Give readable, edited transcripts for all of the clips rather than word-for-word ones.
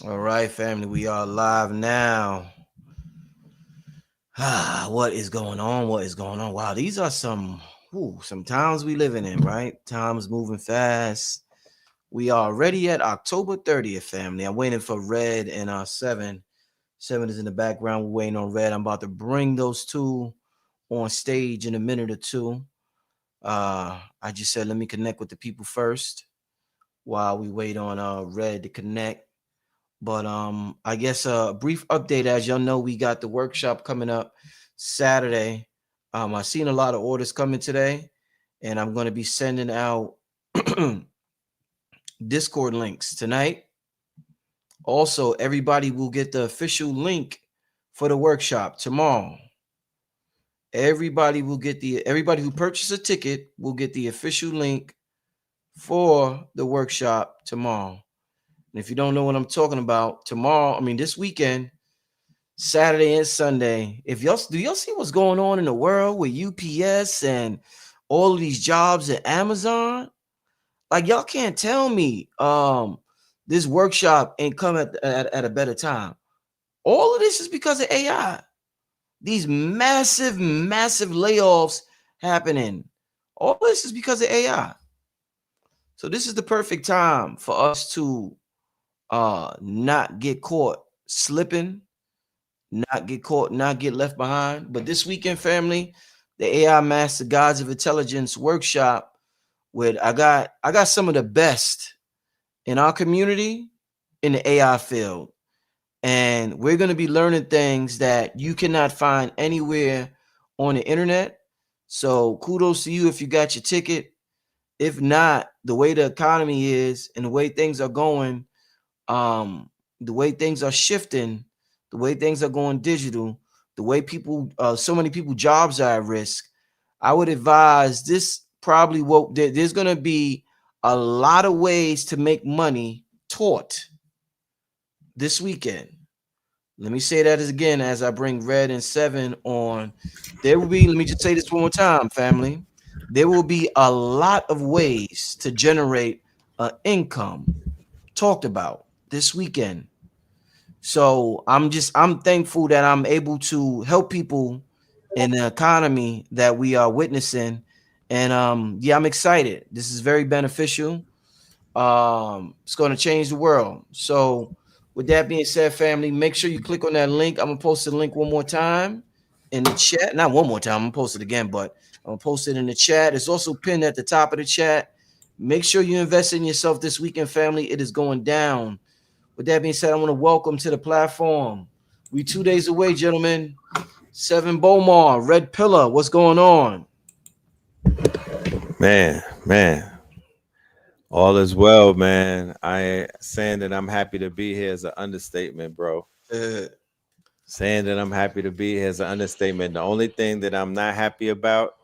All right, family, we are live now. What is going on? What is going on? Wow, these are some times we living in, right? Times moving fast. We are already at October 30th, family. I'm waiting for Red and Seven. Seven is in the background. We're waiting on Red. I'm about to bring those two on stage in a minute or two. I just said let me connect with the people first while we wait on Red to connect. But I guess a brief update. As y'all know, we got the workshop coming up Saturday. I've seen a lot of orders coming today, and I'm going to be sending out Discord links tonight. Also, everybody will get the official link for the workshop tomorrow. Everybody who purchased a ticket will get the official link for the workshop tomorrow. And if you don't know what I'm talking about, this weekend, Saturday and Sunday. If y'all see what's going on in the world with UPS and all of these jobs at Amazon, like y'all can't tell me this workshop ain't come at a better time. All of this is because of AI. These massive layoffs happening. All this is because of AI. So this is the perfect time for us to not get caught slipping, not get left behind. But this weekend, family, the AI Master Gods of Intelligence workshop with I got some of the best in our community in the AI field. And we're going to be learning things that you cannot find anywhere on the internet. So kudos to you if you got your ticket. If not, the way the economy is and the way things are going, the way things are shifting, the way things are going digital, the way so many people jobs are at risk, I would advise this probably there's going to be a lot of ways to make money taught this weekend. Let me say that again as I bring Red and Seven on. There will be, let me just say this one more time, family. There will be a lot of ways to generate an income talked about this weekend. So I'm thankful that I'm able to help people in the economy that we are witnessing. And yeah, I'm excited. This is very beneficial. It's going to change the world. So with that being said, family, make sure you click on that link. I'm gonna post the link one more time in the chat. Not one more time, I'm gonna post it again, but I'm gonna post it in the chat. It's also pinned at the top of the chat. Make sure you invest in yourself this weekend, family. It is going down. With that being said, I want to welcome to the platform. We 2 days away, gentlemen. Sevan Bomar, Red Pillar. What's going on? Man, all is well, man. I saying that I'm happy to be here is an understatement, bro. Uh, Saying that I'm happy to be here is an understatement. The only thing that I'm not happy about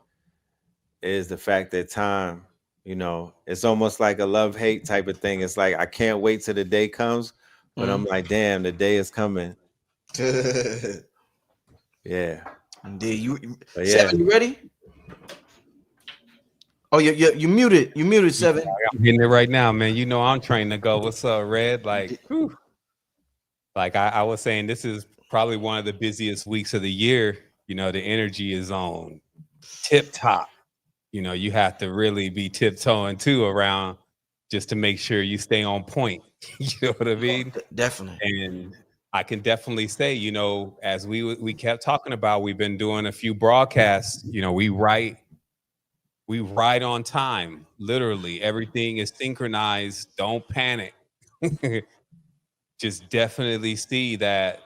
is the fact that time, it's almost like a love-hate type of thing. It's like I can't wait till the day comes, but I'm like, damn, the day is coming. Yeah. Indeed. But yeah. Seven, you ready? Oh, you muted. You muted, Yeah, Seven. I'm hitting it right now, man. You know I'm trained to go. What's up, Red? Like, whew. Like I was saying, this is probably one of the busiest weeks of the year. You know, the energy is on tip top. You know, you have to really be tiptoeing too around just to make sure you stay on point. You know what I mean? Definitely. And I can definitely say, you know, as we kept talking about, we've been doing a few broadcasts. You know, we write on time. Literally, everything is synchronized. Don't panic. Just definitely see that.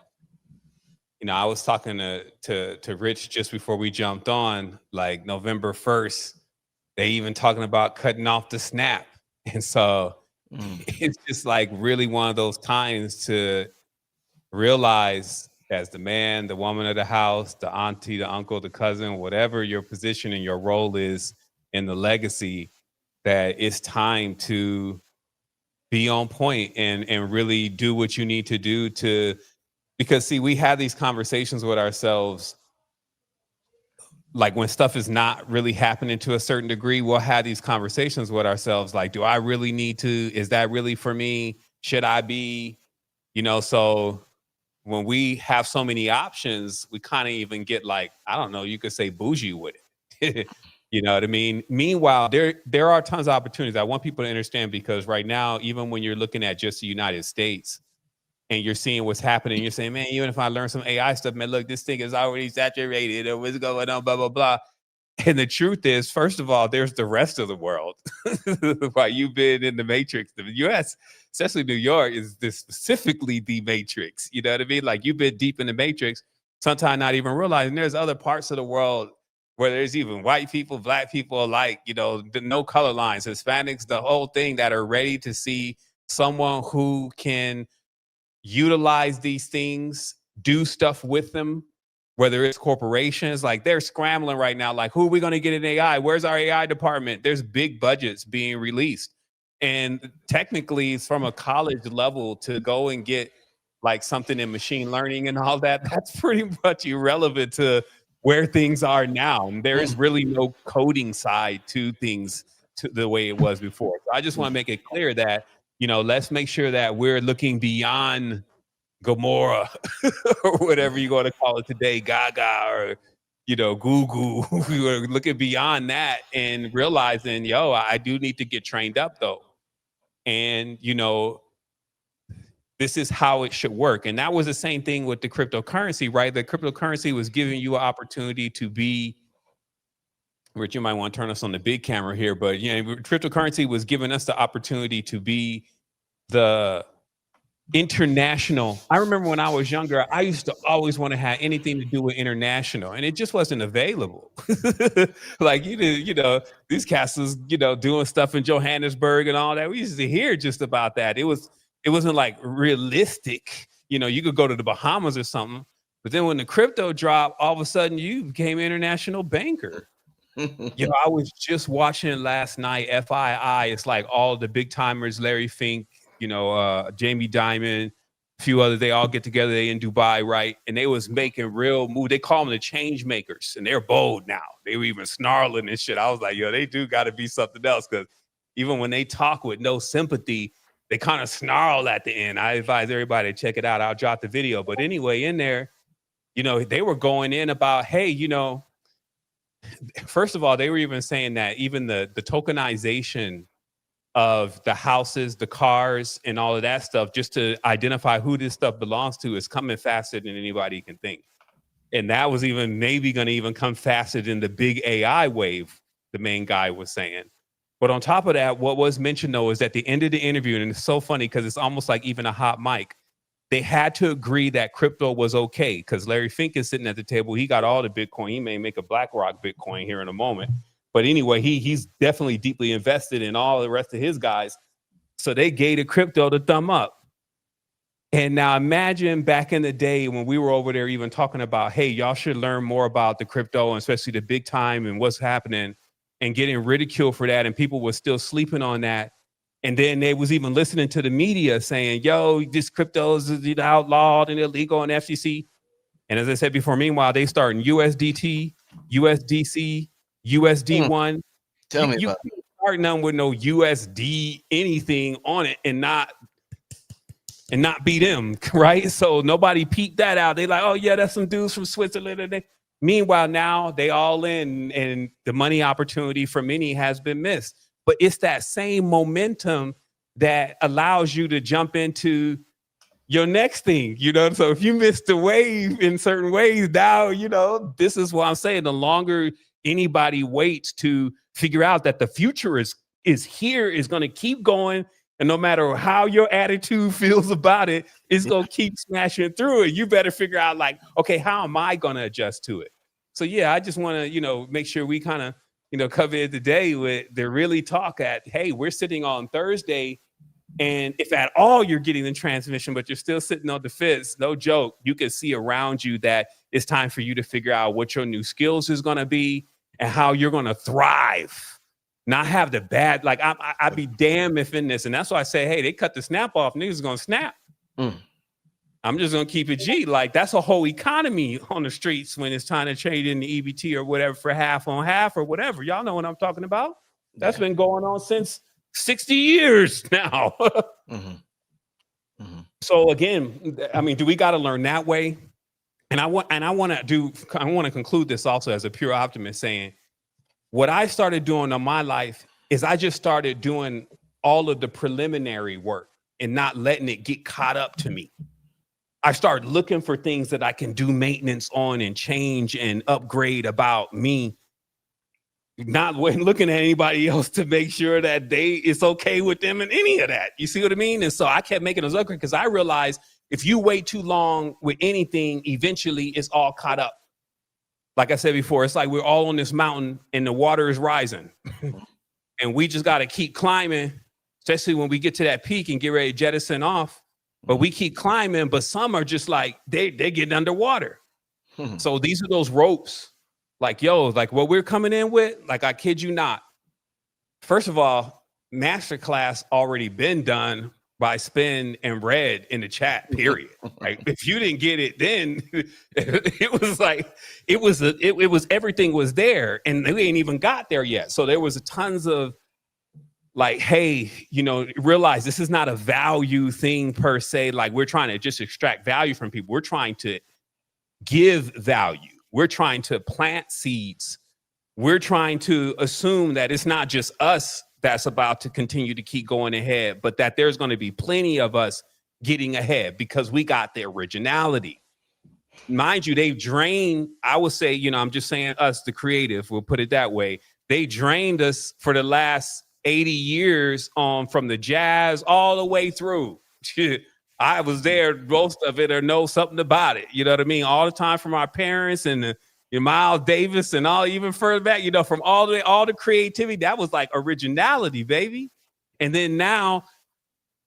You know, I was talking to Rich just before we jumped on, like November 1st. They even talking about cutting off the snap, and so it's just like really one of those times to realize, as the man, the woman of the house, the auntie, the uncle, the cousin, whatever your position and your role is in the legacy, that it's time to be on point and really do what you need to do to, because see, we have these conversations with ourselves, like when stuff is not really happening to a certain degree, we'll have these conversations with ourselves like, do I really need to, is that really for me? Should I be So when we have so many options, we kind of even get like, I don't know, you could say bougie with it. You know what I mean? Meanwhile, there are tons of opportunities. I want people to understand, because right now, even when you're looking at just the United States and you're seeing what's happening, you're saying, man, even if I learn some AI stuff, man, look, this thing is already saturated, or what's going on, blah, blah, blah. And the truth is, first of all, there's the rest of the world. While you've been in the matrix, the US, especially New York, is this specifically the matrix. You know what I mean? Like, you've been deep in the matrix, sometimes not even realizing there's other parts of the world where there's even white people, black people alike, no color lines, Hispanics, the whole thing, that are ready to see someone who can utilize these things, do stuff with them, whether it's corporations. Like, they're scrambling right now, like, who are we going to get in AI? Where's our AI department? There's big budgets being released. And technically, it's from a college level to go and get like something in machine learning and all that. That's pretty much irrelevant to where things are now. And there is really no coding side to things to the way it was before. So I just want to make it clear that, let's make sure that we're looking beyond Gamora or whatever you're going to call it today, Gaga, or Google. We were looking beyond that and realizing, I do need to get trained up though. And this is how it should work. And that was the same thing with the cryptocurrency, right? The cryptocurrency was giving you an opportunity to be, Rich, you might want to turn us on the big camera here, but cryptocurrency was giving us the opportunity to be the international. I remember when I was younger, I used to always want to have anything to do with international, and it just wasn't available. Like, these castles, doing stuff in Johannesburg and all that. We used to hear just about that. It wasn't like realistic. You could go to the Bahamas or something, but then when the crypto dropped, all of a sudden you became an international banker. I was just watching last night, FII. It's like all the big timers, Larry Fink, Jamie Dimon, a few others, they all get together. They in Dubai, right? And they was making real move. They call them the change makers, and they're bold now. They were even snarling and shit. I was like, they do got to be something else, because even when they talk with no sympathy, they kind of snarl at the end. I advise everybody to check it out. I'll drop the video. But anyway, in there, they were going in about, hey, first of all, they were even saying that even the tokenization of the houses, the cars, and all of that stuff, just to identify who this stuff belongs to, is coming faster than anybody can think. And that was even maybe going to even come faster than the big AI wave, the main guy was saying. But on top of that, what was mentioned, though, is at the end of the interview, and it's so funny because it's almost like even a hot mic, they had to agree that crypto was okay, because Larry Fink is sitting at the table. He got all the Bitcoin. He may make a BlackRock Bitcoin here in a moment. But anyway, he's definitely deeply invested in all the rest of his guys. So they gave the crypto the thumb up. And now imagine back in the day when we were over there even talking about, hey, y'all should learn more about the crypto, and especially the big time and what's happening, and getting ridiculed for that. And people were still sleeping on that. And then they was even listening to the media saying, this crypto is outlawed and illegal and FCC. And as I said before, meanwhile, they starting USDT, USDC, USD1. Tell me you about can't start none with no USD anything on it and not be them, right? So nobody peeped that out. They like, oh yeah, that's some dudes from Switzerland. Meanwhile, now they all in, and the money opportunity for many has been missed. But it's that same momentum that allows you to jump into your next thing, So if you missed the wave in certain ways, now, this is what I'm saying. The longer anybody waits to figure out that the future is here, is going to keep going, and no matter how your attitude feels about it, it's going to keep smashing through it. You better figure out, like, okay, how am I going to adjust to it? So yeah, I just want to, make sure we kind of, cover it today with the really talk at, hey, we're sitting on Thursday. And if at all you're getting the transmission, but you're still sitting on the fence, no joke, you can see around you that it's time for you to figure out what your new skills is going to be and how you're going to thrive. Not have the bad, like I'd be damned if in this. And that's why I say, hey, they cut the snap off. Niggas are going to snap. I'm just going to keep it G. Like, that's a whole economy on the streets when it's time to trade in the EBT or whatever for half on half or whatever. Y'all know what I'm talking about. That's been going on since 60 years now. So again, I mean, do we got to learn that way? And I want to conclude this also as a pure optimist, saying what I started doing on my life is I just started doing all of the preliminary work and not letting it get caught up to me. I started looking for things that I can do maintenance on and change and upgrade about me, not looking at anybody else to make sure that it's okay with them and any of that. You see what I mean? And so I kept making those upgrades because I realized if you wait too long with anything, eventually it's all caught up. Like I said before, it's like we're all on this mountain and the water is rising. And we just got to keep climbing, especially when we get to that peak and get ready to jettison off. But we keep climbing, but some are just like, they're getting underwater. So these are those ropes. Like, yo, like what we're coming in with, like, I kid you not. First of all, masterclass already been done by Spin and Red in the chat, period. Like, if you didn't get it, then it was like, it was everything was there and we ain't even got there yet. So there was tons of like, hey, you know, realize this is not a value thing per se. Like we're trying to just extract value from people. We're trying to give value. We're trying to plant seeds. We're trying to assume that it's not just us that's about to continue to keep going ahead, but that there's going to be plenty of us getting ahead because we got the originality. Mind you, they've drained, I would say, you know, I'm just saying us, the creative, we'll put it that way. They drained us for the last 80 years from the jazz all the way through. I was there, most of it, or know something about it. You know what I mean? All the time from our parents and Miles Davis and all even further back, you know, from all the creativity, that was like originality, baby. And then now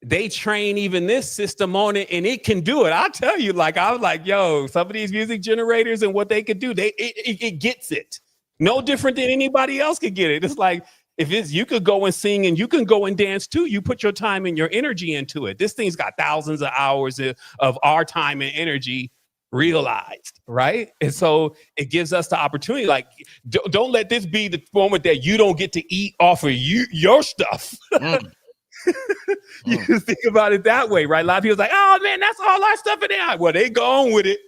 they train even this system on it and it can do it. I'll tell you, like, I was like, yo, some of these music generators and what they could do, it gets it. No different than anybody else could get it. It's like, if you could go and sing and you can go and dance too. You put your time and your energy into it. This thing's got thousands of hours of our time and energy realized, right? And so it gives us the opportunity. Like, don't let this be the moment that you don't get to eat off of your stuff. You just think about it that way, right? A lot of people's like, oh man, that's all our stuff in there. Well, they go on with it.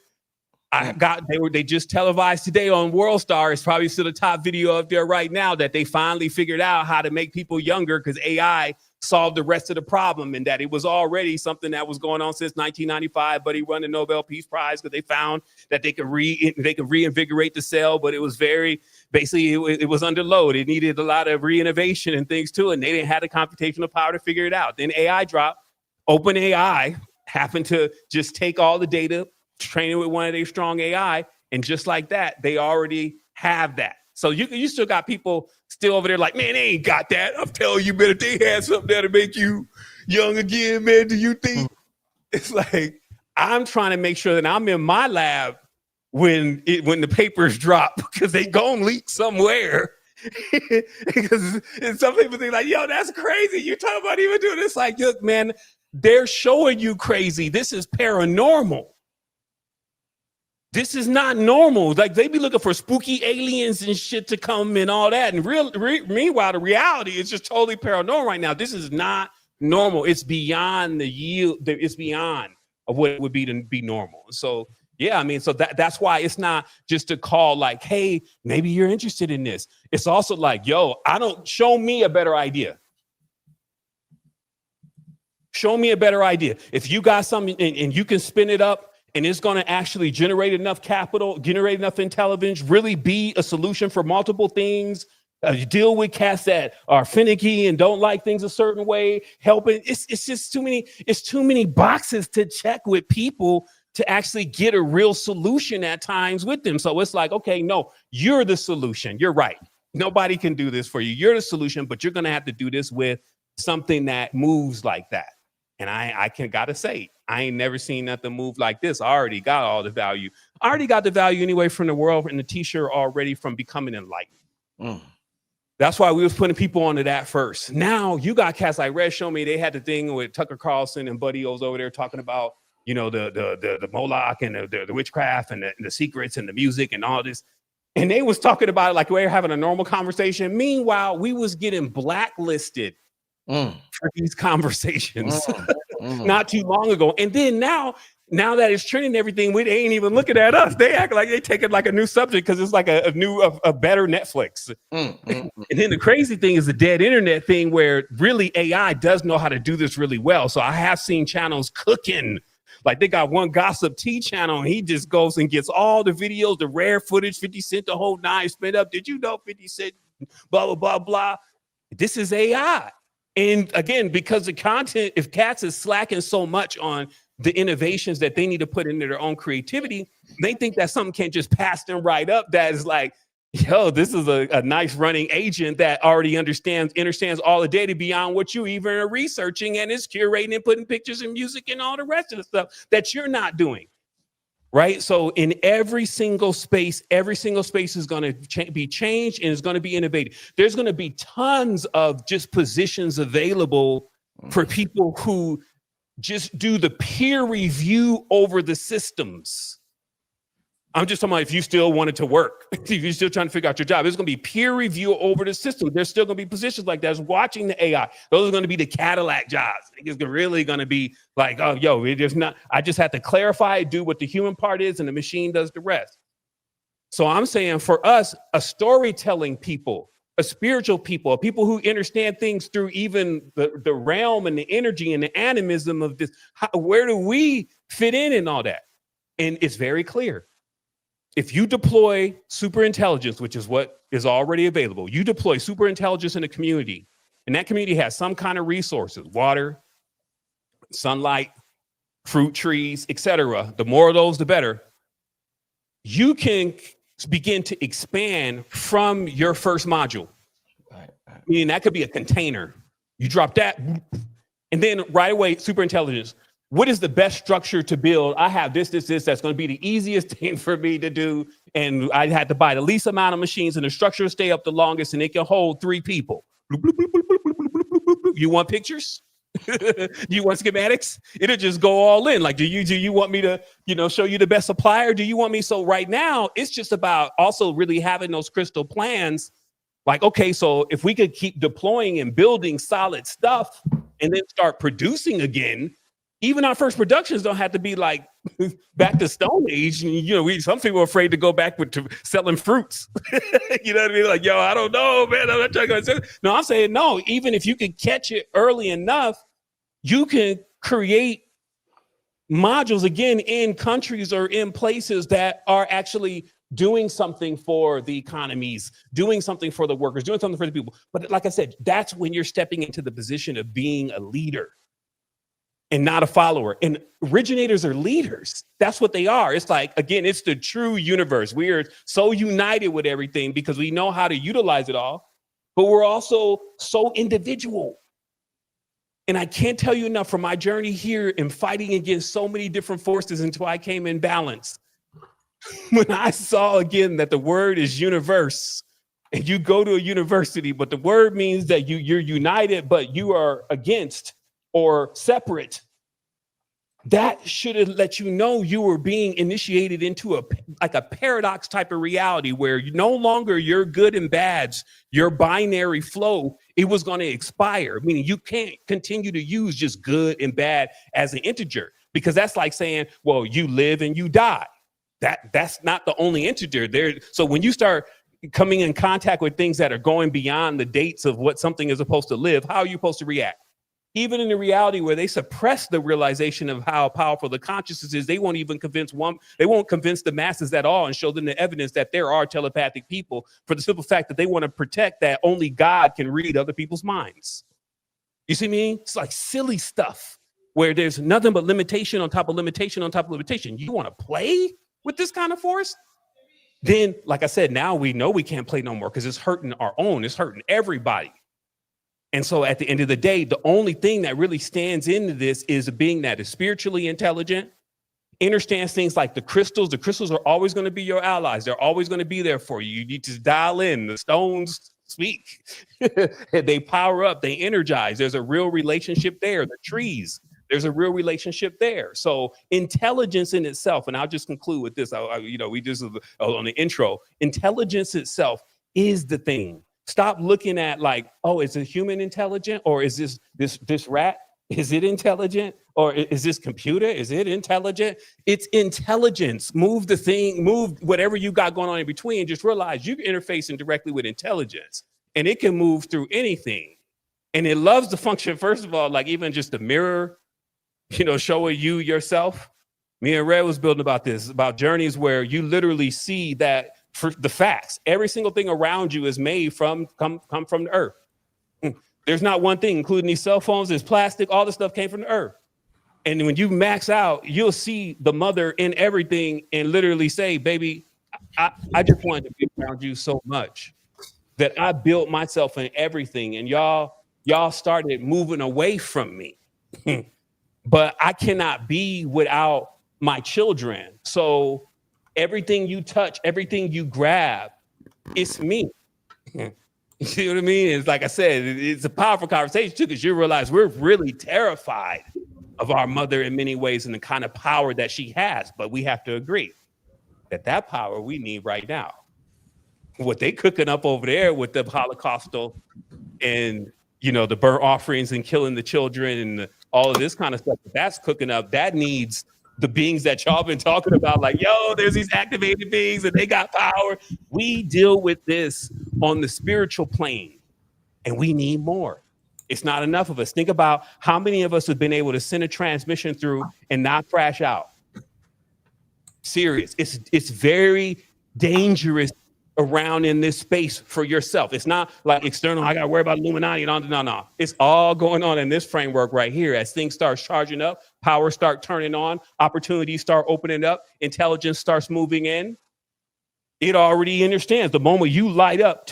They just televised today on World Star. It's probably still the top video up there right now that they finally figured out how to make people younger because AI solved the rest of the problem, and that it was already something that was going on since 1995. But he won the Nobel Peace Prize because they found that they could reinvigorate the cell, but it was it was under load. It needed a lot of re-innovation and things too, and they didn't have the computational power to figure it out. Then AI dropped. OpenAI happened to just take all the data, train it with one of their strong AI, and just like that, they already have that. So you still got people still over there like, man, they ain't got that. I'm telling you, man, if they had something that'll make you young again, man, do you think? It's like, I'm trying to make sure that I'm in my lab when the papers drop, because they gonna leak somewhere. Because some people think like, yo, that's crazy. You're talking about even doing this. Like, look, man, they're showing you crazy. This is paranormal. This is not normal. Like, they be looking for spooky aliens and shit to come and all that. And meanwhile, the reality is just totally paranormal right now. This is not normal. It's beyond the yield. It's beyond of what it would be to be normal. So, yeah, I mean, so that's why it's not just a call like, hey, maybe you're interested in this. It's also like, yo, show me a better idea. Show me a better idea. If you got something and you can spin it up, and it's going to actually generate enough capital, generate enough intelligence, really be a solution for multiple things, deal with cats that are finicky and don't like things a certain way, helping. It's just too many boxes to check with people to actually get a real solution at times with them. So it's like, okay, no, you're the solution. You're right. Nobody can do this for you. You're the solution, but you're going to have to do this with something that moves like that. And I gotta say, I ain't never seen nothing move like this. I already got all the value. I already got the value anyway from the world and the t-shirt already from becoming enlightened. That's why we was putting people onto that first. Now you got cats like Red Show Me. They had the thing with Tucker Carlson and Buddy O's over there talking about, you know, the Moloch and the witchcraft and the secrets and the music and all this. And they was talking about it like we were having a normal conversation. Meanwhile, we was getting blacklisted for these conversations Mm. not too long ago. And then now that it's trending and everything, they ain't even looking at us. They act like they take it like a new subject because it's like a better Netflix. And then the crazy thing is the dead internet thing, where really AI does know how to do this really well. So I have seen channels cooking. Like they got one Gossip Tea channel, and he just goes and gets all the videos, the rare footage, 50 Cent, the whole nine, spin up. Did you know 50 Cent, blah, blah, blah, blah. This is AI. And again, because the content, if cats is slacking so much on the innovations that they need to put into their own creativity, they think that something can't just pass them right up. That is like, yo, this is a nice running agent that already understands all the data beyond what you even are researching, and is curating and putting pictures and music and all the rest of the stuff that you're not doing. Right. So in every single space is going to be changed and is going to be innovated. There's going to be tons of just positions available for people who just do the peer review over the systems. I'm just talking about if you still wanted to work, if you're still trying to figure out your job, there's going to be peer review over the system. There's still going to be positions like that. Watching the AI. Those are going to be the Cadillac jobs. It's really going to be like, oh, yo, there's not. I just have to clarify, do what the human part is, and the machine does the rest. So I'm saying for us, a storytelling people, a spiritual people, people who understand things through even the realm and the energy and the animism of this, where do we fit in all that? And it's very clear. If you deploy super intelligence, which is what is already available, you deploy super intelligence in a community, and that community has some kind of resources, water, sunlight, fruit trees, etc. The more of those, the better. You can begin to expand from your first module. Meaning that could be a container. You drop that, and then right away, super intelligence. What is the best structure to build? I have this, that's going to be the easiest thing for me to do. And I had to buy the least amount of machines, and the structure will stay up the longest, and it can hold 3 people. You want pictures? Do you want schematics? It'll just go all in. Like, do you want me to, show you the best supplier? Do you want me? So right now, it's just about also really having those crystal plans. Like, okay, so if we could keep deploying and building solid stuff and then start producing again, even our first productions don't have to be like back to Stone Age. And, some people are afraid to go back to selling fruits. You know what I mean? Like, yo, I don't know, man. I'm not trying to say. No, I'm saying no. Even if you can catch it early enough, you can create modules again in countries or in places that are actually doing something for the economies, doing something for the workers, doing something for the people. But like I said, that's when you're stepping into the position of being a leader and not a follower. And originators are leaders. That's what they are. It's like, again, it's the true universe. We are so united with everything because we know how to utilize it all, but we're also so individual. And I can't tell you enough from my journey here in fighting against so many different forces until I came in balance. When I saw again that the word is universe, and you go to a university, but the word means that you're united, but you are against or separate, that should have let you know you were being initiated into a paradox type of reality where no longer your good and bads, your binary flow, it was going to expire, meaning you can't continue to use just good and bad as an integer, because that's like saying, well, you live and you die. That's not the only integer there. So when you start coming in contact with things that are going beyond the dates of what something is supposed to live, how are you supposed to react? Even in the reality where they suppress the realization of how powerful the consciousness is, they won't even convince the masses at all and show them the evidence that there are telepathic people, for the simple fact that they want to protect that only God can read other people's minds. You see me? It's like silly stuff where there's nothing but limitation on top of limitation on top of limitation. You want to play with this kind of force? Then, like I said, now we know we can't play no more because it's hurting our own. It's hurting everybody. And so at the end of the day, the only thing that really stands into this is a being that is spiritually intelligent, understands things like the crystals. The crystals are always going to be your allies. They're always going to be there for you. You need to dial in. The stones speak. They power up. They energize. There's a real relationship there. The trees, there's a real relationship there. So intelligence in itself, and I'll just conclude with this. We just on the intro. Intelligence itself is the thing Stop looking at like, oh, is a human intelligent, or is this rat? Is it intelligent, or is this computer? Is it intelligent? It's intelligence. Move the thing, move whatever you got going on in between. And just realize you're interfacing directly with intelligence, and it can move through anything. And it loves to function, first of all, like even just the mirror, showing you yourself. Me and Red was building about this, about journeys where you literally see that for the facts. Every single thing around you is made come from the earth. There's not one thing, including these cell phones, there's plastic, all this stuff came from the earth. And when you max out, you'll see the mother in everything and literally say, baby, I just wanted to be around you so much that I built myself in everything. And y'all started moving away from me. But I cannot be without my children. So everything you touch, everything you grab, it's me. You know what I mean? It's like I said, it's a powerful conversation too, because you realize we're really terrified of our mother in many ways and the kind of power that she has. But we have to agree that power we need right now. What they cooking up over there with the Holocaustal and the burnt offerings and killing the children and all of this kind of stuff, that's cooking up, that needs the beings that y'all been talking about, like, yo, there's these activated beings and they got power. We deal with this on the spiritual plane, and we need more. It's not enough of us. Think about how many of us have been able to send a transmission through and not crash out. Serious. It's very dangerous around in this space for yourself. It's not like external, I gotta worry about Illuminati and all. No. It's all going on in this framework right here. As things start charging up, power start turning on, opportunities start opening up, intelligence starts moving in. It already understands the moment you light up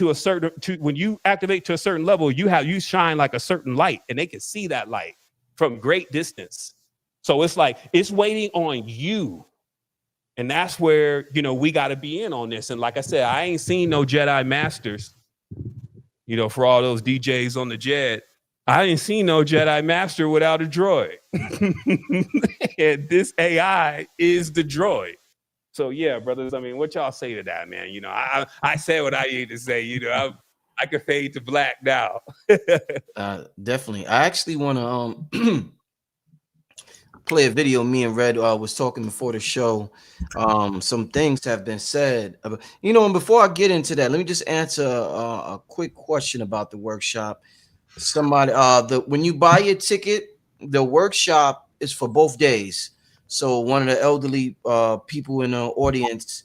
when you activate to a certain level, you shine like a certain light, and they can see that light from great distance. So it's like it's waiting on you. And that's where, we got to be in on this. And like I said, I ain't seen no Jedi Masters, for all those DJs on the jet. I ain't seen no Jedi Master without a droid. And this AI is the droid. So, yeah, brothers, I mean, what y'all say to that, man? I said what I need to say. I could fade to black now. Definitely. I actually want to play a video. Me and Red was talking before the show. Some things have been said about, and before I get into that, let me just answer a quick question about the workshop. Somebody, when you buy your ticket, the workshop is for both days. So one of the elderly people in the audience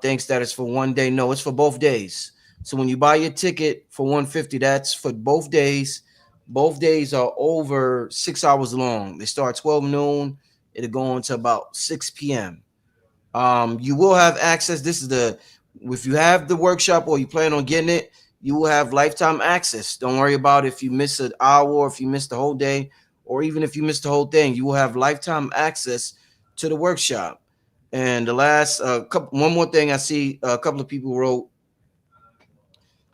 thinks that it's for one day. No, it's for both days. So when you buy your ticket for $150, that's for both days. Both days are over 6 hours long. They start 12 noon. It'll go on to about 6 p.m. You will have access. If you have the workshop or you plan on getting it, you will have lifetime access. Don't worry about if you miss an hour, or if you miss the whole day, or even if you miss the whole thing, you will have lifetime access to the workshop. And the last one more thing, I see a couple of people wrote.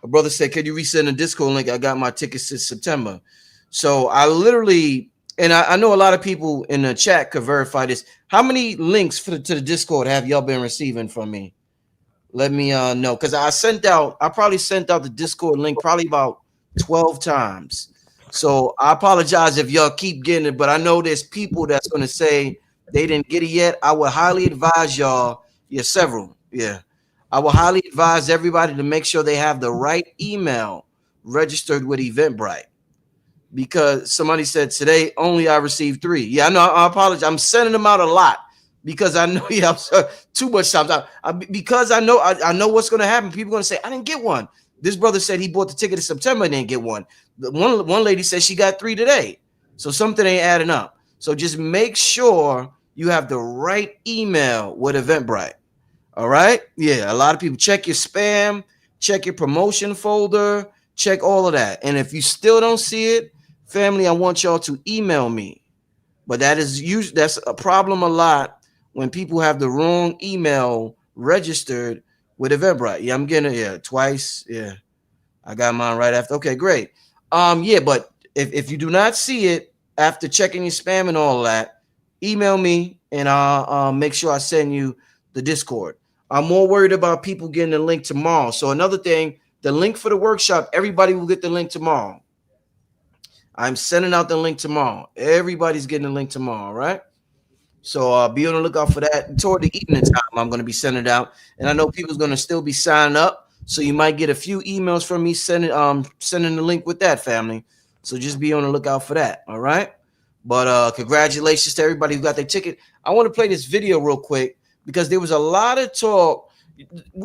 A brother said, "Can you resend a Discord link? I got my tickets since September." So I literally, and I know a lot of people in the chat could verify this. How many links to the Discord have y'all been receiving from me? Let me know, because I probably sent out the Discord link probably about 12 times. So I apologize if y'all keep getting it, but I know there's people that's going to say they didn't get it yet. I would highly advise y'all. Yeah, several. Yeah. I will highly advise everybody to make sure they have the right email registered with Eventbrite, because somebody said today only I received 3. Yeah, I know. I apologize. I'm sending them out a lot because I know you have too much time. Because I know what's going to happen. People are going to say I didn't get one. This brother said he bought the ticket in September and didn't get one. One lady said she got 3 today. So something ain't adding up. So just make sure you have the right email with Eventbrite. All right. Yeah. A lot of people check your spam, check your promotion folder, check all of that. And if you still don't see it, family, I want y'all to email me. But that's a problem a lot when people have the wrong email registered with Eventbrite. Yeah, I'm getting it twice. Yeah. I got mine right after. Okay, great. Yeah, but if you do not see it after checking your spam and all of that, email me and I'll make sure I send you the Discord. I'm more worried about people getting the link tomorrow. So another thing The link for the workshop, everybody will get the link tomorrow. I'm sending out the link tomorrow. Everybody's getting the link tomorrow, right? So be on the lookout for that. Toward the evening time, I'm going to be sending it out. And I know people's going to still be signing up. So you might get a few emails from me sending the link with that, family. So just be on the lookout for that, all right? But congratulations to everybody who got their ticket. I want to play this video real quick because there was a lot of talk.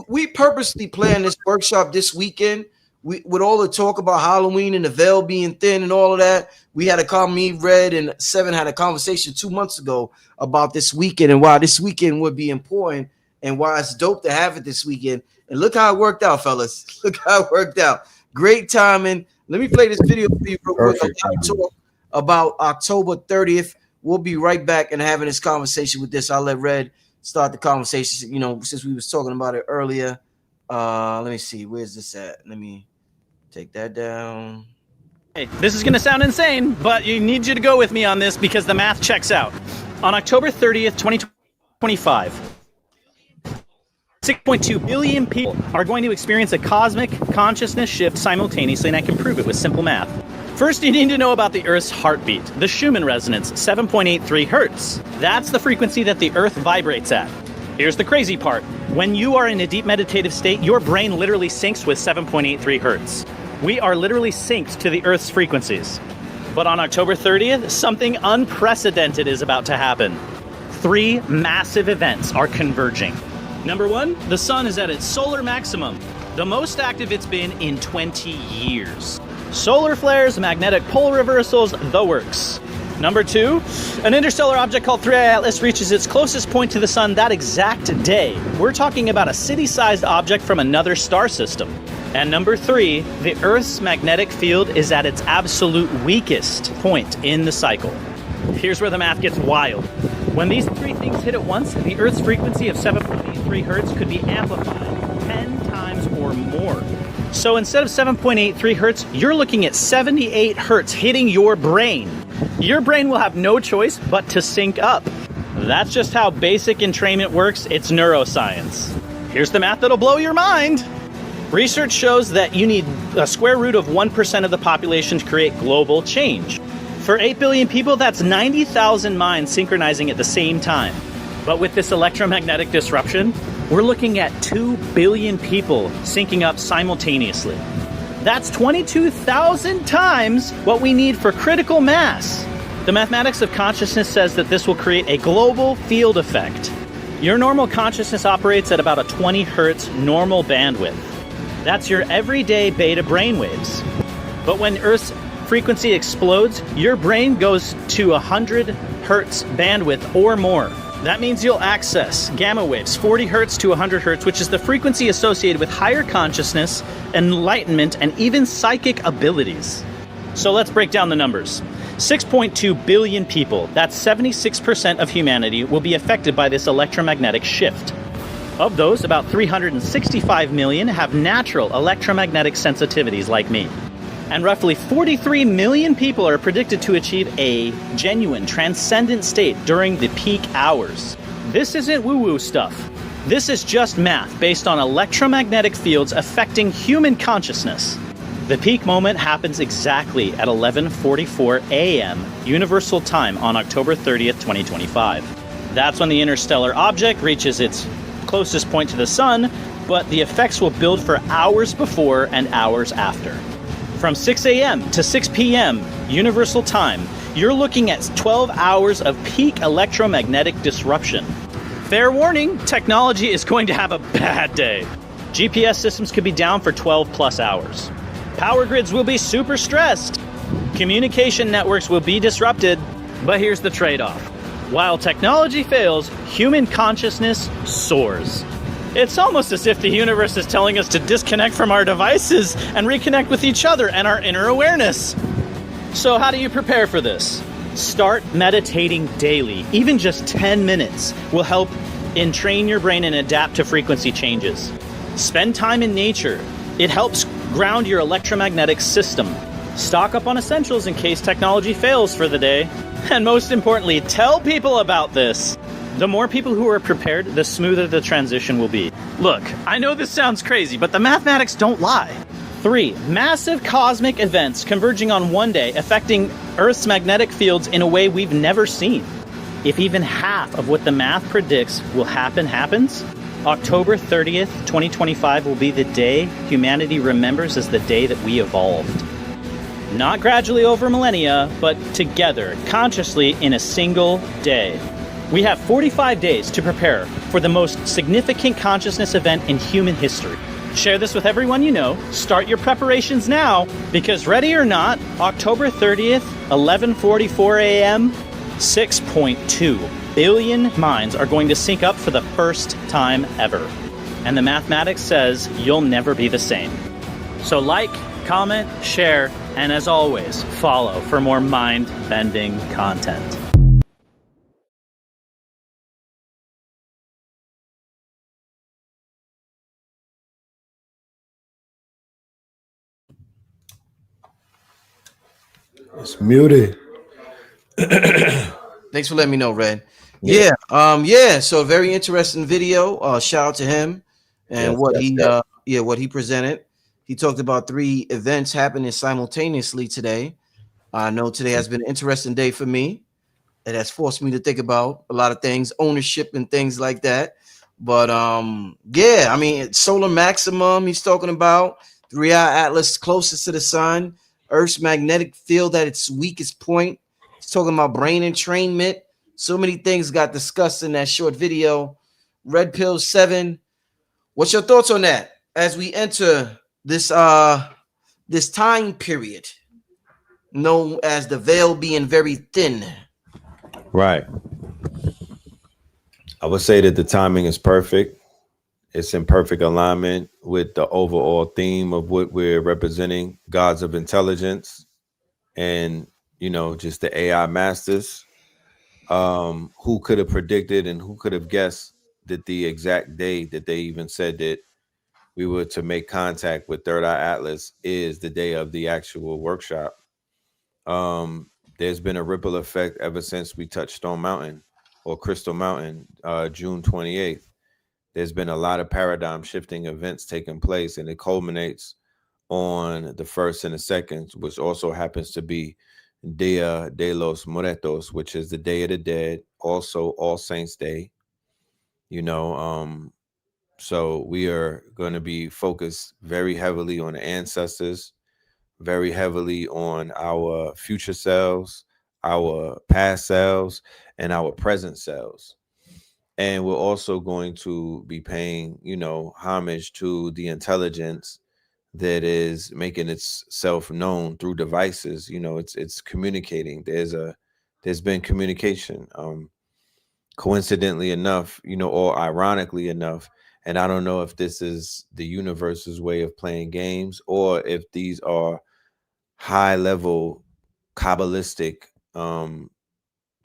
We purposely planned this workshop this weekend. With all the talk about Halloween and the veil being thin and all of that, we had me, Red, and Sevan had a conversation 2 months ago about this weekend and why this weekend would be important and why it's dope to have it this weekend. And look how it worked out, fellas. Look how it worked out. Great timing. Let me play this video for you real quick. Talk about October 30th. We'll be right back and having this conversation with this. I'll let Red start the conversation, since we was talking about it earlier. Let me see. Where's this at? Let me take that down. Hey, this is going to sound insane, but you need you to go with me on this because the math checks out. On October 30th, 2025, 6.2 billion people are going to experience a cosmic consciousness shift simultaneously, and I can prove it with simple math. First, you need to know about the Earth's heartbeat, the Schumann resonance, 7.83 hertz. That's the frequency that the Earth vibrates at. Here's the crazy part. When you are in a deep meditative state, your brain literally syncs with 7.83 hertz. We are literally synced to the Earth's frequencies. But on October 30th, something unprecedented is about to happen. 3 massive events are converging. Number 1, the sun is at its solar maximum, the most active it's been in 20 years. Solar flares, magnetic pole reversals, the works. Number 2, an interstellar object called 3I Atlas reaches its closest point to the sun that exact day. We're talking about a city-sized object from another star system. And number 3, the Earth's magnetic field is at its absolute weakest point in the cycle. Here's where the math gets wild. When these 3 things hit at once, the Earth's frequency of 7.83 hertz could be amplified 10 times or more. So instead of 7.83 hertz, you're looking at 78 hertz hitting your brain. Your brain will have no choice but to sync up. That's just how basic entrainment works. It's neuroscience. Here's the math that'll blow your mind. Research shows that you need a square root of 1% of the population to create global change. For 8 billion people, that's 90,000 minds synchronizing at the same time. But with this electromagnetic disruption, we're looking at 2 billion people syncing up simultaneously. That's 22,000 times what we need for critical mass. The mathematics of consciousness says that this will create a global field effect. Your normal consciousness operates at about a 20 hertz normal bandwidth. That's your everyday beta brainwaves. But when Earth's frequency explodes, your brain goes to 100 hertz bandwidth or more. That means you'll access gamma waves, 40 hertz to 100 hertz, which is the frequency associated with higher consciousness, enlightenment, and even psychic abilities. So let's break down the numbers. 6.2 billion people, that's 76% of humanity, will be affected by this electromagnetic shift. Of those, about 365 million have natural electromagnetic sensitivities like me. And roughly 43 million people are predicted to achieve a genuine transcendent state during the peak hours. This isn't woo-woo stuff. This is just math based on electromagnetic fields affecting human consciousness. The peak moment happens exactly at 11:44 a.m. Universal Time on October 30th, 2025. That's when the interstellar object reaches its closest point to the sun, but the effects will build for hours before and hours after. From 6 a.m. to 6 p.m. Universal Time, you're looking at 12 hours of peak electromagnetic disruption. Fair warning, technology is going to have a bad day. GPS systems could be down for 12 plus hours. Power grids will be super stressed. Communication networks will be disrupted. But here's the trade-off. While technology fails, human consciousness soars. It's almost as if the universe is telling us to disconnect from our devices and reconnect with each other and our inner awareness. So how do you prepare for this? Start meditating daily. Even just 10 minutes will help entrain your brain and adapt to frequency changes. Spend time in nature. It helps ground your electromagnetic system. Stock up on essentials in case technology fails for the day. And most importantly, tell people about this. The more people who are prepared, the smoother the transition will be. Look, I know this sounds crazy, but the mathematics don't lie. 3. Massive cosmic events converging on one day, affecting Earth's magnetic fields in a way we've never seen. If even half of what the math predicts will happens, October 30th, 2025 will be the day humanity remembers as the day that we evolved. Not gradually over millennia, but together, consciously in a single day. We have 45 days to prepare for the most significant consciousness event in human history. Share this with everyone you know. Start your preparations now, because ready or not, October 30th, 11:44 a.m., 6.2 billion minds are going to sync up for the first time ever. And the mathematics says you'll never be the same. So like, comment, share, and as always, follow for more mind-bending content. It's muted. Thanks for letting me know, Red. Yeah. So very interesting video. Shout out to him and what he presented. He talked about 3 events happening simultaneously today. I know today has been an interesting day for me. It has forced me to think about a lot of things, ownership and things like that. But yeah, I mean, solar maximum he's talking about, 3-hour atlas closest to the sun, Earth's magnetic field at its weakest point. He's talking about brain entrainment. So many things got discussed in that short video. Red Pill 7. What's your thoughts on that as we enter this this time period known as the veil being very thin? Right. I would say that the timing is perfect. It's in perfect alignment with the overall theme of what we're representing, gods of intelligence and, just the AI masters. Who could have predicted and who could have guessed that the exact day that they even said that we were to make contact with Third Eye Atlas is the day of the actual workshop. There's been a ripple effect ever since we touched Stone Mountain or Crystal Mountain, June 28th. There's been a lot of paradigm shifting events taking place, and it culminates on the 1st and the 2nd, which also happens to be Dia de los Muertos, which is the Day of the Dead, also All Saints Day. So we are going to be focused very heavily on the ancestors, very heavily on our future selves, our past selves, and our present selves. And we're also going to be paying, homage to the intelligence that is making itself known through devices. It's communicating. There's been communication. Coincidentally enough, or ironically enough, and I don't know if this is the universe's way of playing games or if these are high level Kabbalistic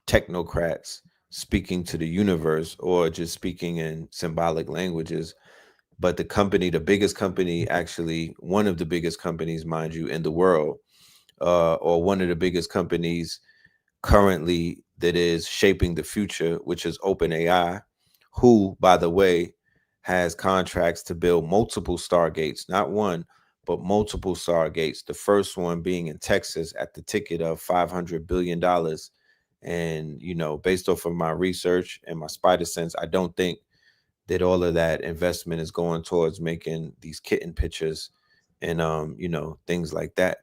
technocrats speaking to the universe or just speaking in symbolic languages. But the biggest company, actually one of the biggest companies, mind you, in the world, or one of the biggest companies currently that is shaping the future, which is OpenAI, who, by the way, has contracts to build multiple Stargates, not one, but multiple Stargates. The first one being in Texas at the ticket of $500 billion. And, based off of my research and my spider sense, I don't think that all of that investment is going towards making these kitten pictures and, things like that.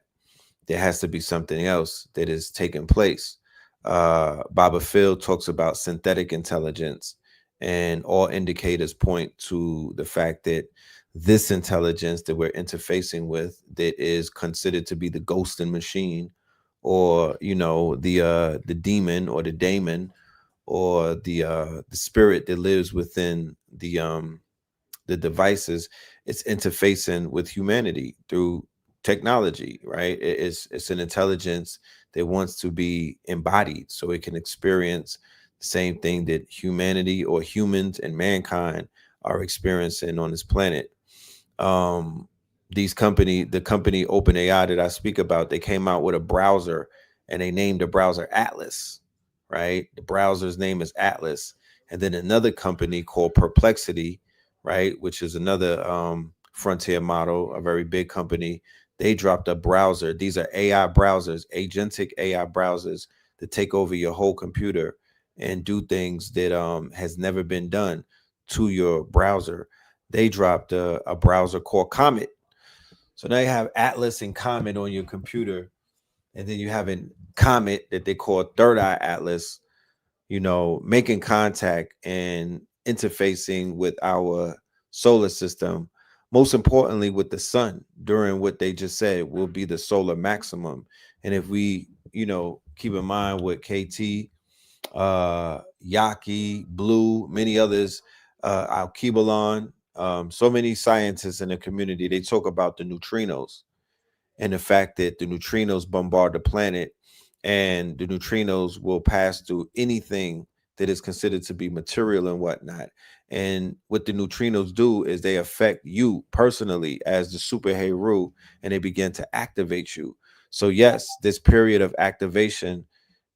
There has to be something else that is taking place. Baba Phil talks about synthetic intelligence, and all indicators point to the fact that this intelligence that we're interfacing with, that is considered to be the ghosting machine, or the demon or the daemon, or the spirit that lives within the devices, it's interfacing with humanity through technology, right? It's an intelligence that wants to be embodied so it can experience the same thing that humanity or humans and mankind are experiencing on this planet. The company OpenAI that I speak about, they came out with a browser and they named the browser Atlas, right? The browser's name is Atlas. And then another company called Perplexity, right, which is another Frontier Model, a very big company. They dropped a browser. These are AI browsers, agentic AI browsers that take over your whole computer and do things that has never been done to your browser. They dropped a browser called Comet. So now you have Atlas and Comet on your computer, and then you have a Comet that they call Third Eye Atlas, making contact and interfacing with our solar system, most importantly with the sun during what they just said will be the solar maximum. And if we, keep in mind what KT, Yaki, Blue, many others, Alkebalon, so many scientists in the community, they talk about the neutrinos and the fact that the neutrinos bombard the planet, and the neutrinos will pass through anything that is considered to be material and whatnot. And what the neutrinos do is they affect you personally as the superhero, and they begin to activate you. So yes, this period of activation,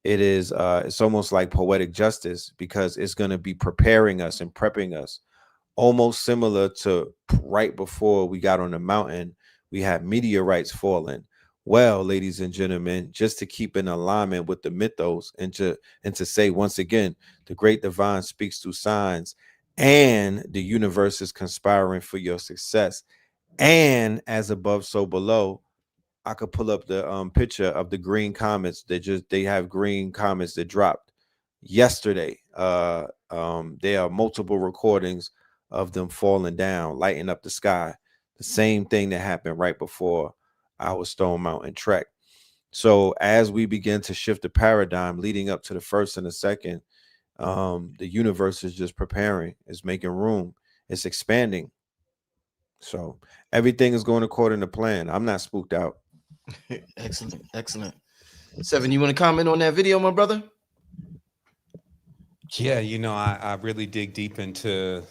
it's almost like poetic justice, because it's going to be preparing us and prepping us, almost similar to right before we got on the mountain, we had meteorites falling. Well, ladies and gentlemen, just to keep in alignment with the mythos, and to say once again, the great divine speaks through signs, and the universe is conspiring for your success. And as above, so below. I could pull up the picture of the green comets. They have green comets that dropped yesterday. There are multiple recordings of them falling down, lighting up the sky. The same thing that happened right before our Stone Mountain trek. So as we begin to shift the paradigm leading up to the first and the second, the universe is just preparing. It's making room. It's expanding. So everything is going according to plan. I'm not spooked out. Excellent, excellent. Sevan, you want to comment on that video, my brother? Yeah, I really dig deep into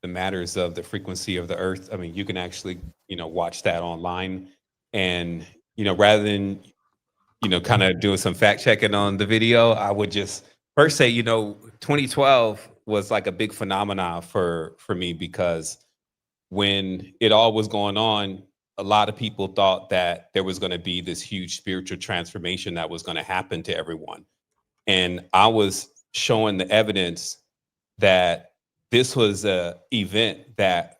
the matters of the frequency of the earth. I mean, you can actually, watch that online. And, rather than, kind of doing some fact checking on the video, I would just first say, 2012 was like a big phenomenon for me, because when it all was going on, a lot of people thought that there was going to be this huge spiritual transformation that was going to happen to everyone. And I was showing the evidence that this was a event that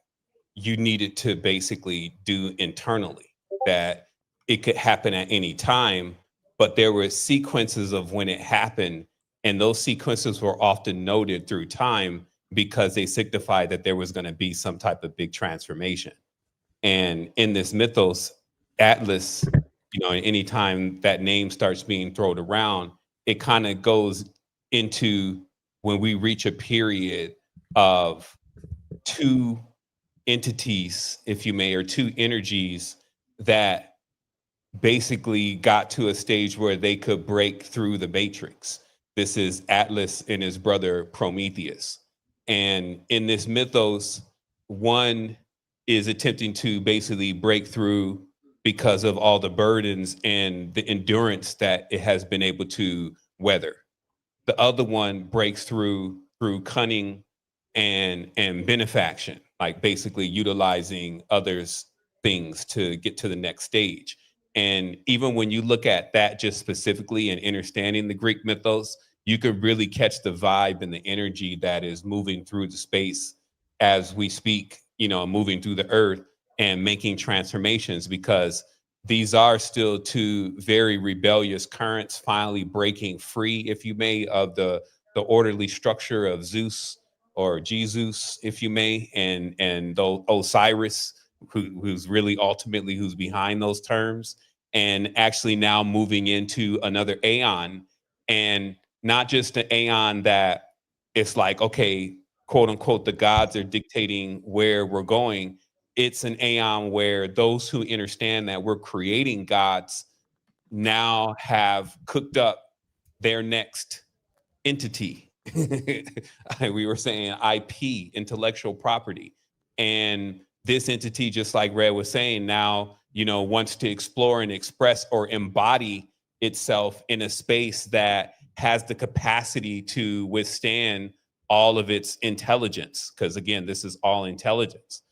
you needed to basically do internally, that it could happen at any time, but there were sequences of when it happened, and those sequences were often noted through time because they signified that there was going to be some type of big transformation. And in this mythos, Atlas, anytime that name starts being thrown around, it kind of goes into when we reach a period of two entities, if you may, or two energies that basically got to a stage where they could break through the matrix. This is Atlas and his brother Prometheus. And in this mythos, one is attempting to basically break through because of all the burdens and the endurance that it has been able to weather. The other one breaks through cunning and benefaction, like basically utilizing others' things to get to the next stage. And even when you look at that just specifically and understanding the Greek mythos, you could really catch the vibe and the energy that is moving through the space as we speak, moving through the earth and making transformations, because these are still two very rebellious currents finally breaking free, if you may, of the orderly structure of Zeus, or Jesus, if you may, and Osiris, who's really ultimately who's behind those terms, and actually now moving into another aeon, and not just an aeon that it's like, okay, quote unquote, the gods are dictating where we're going. It's an aeon where those who understand that we're creating gods now have cooked up their next entity. We were saying IP, intellectual property. And this entity, just like Red was saying, now, wants to explore and express or embody itself in a space that has the capacity to withstand all of its intelligence. Because again, this is all intelligence.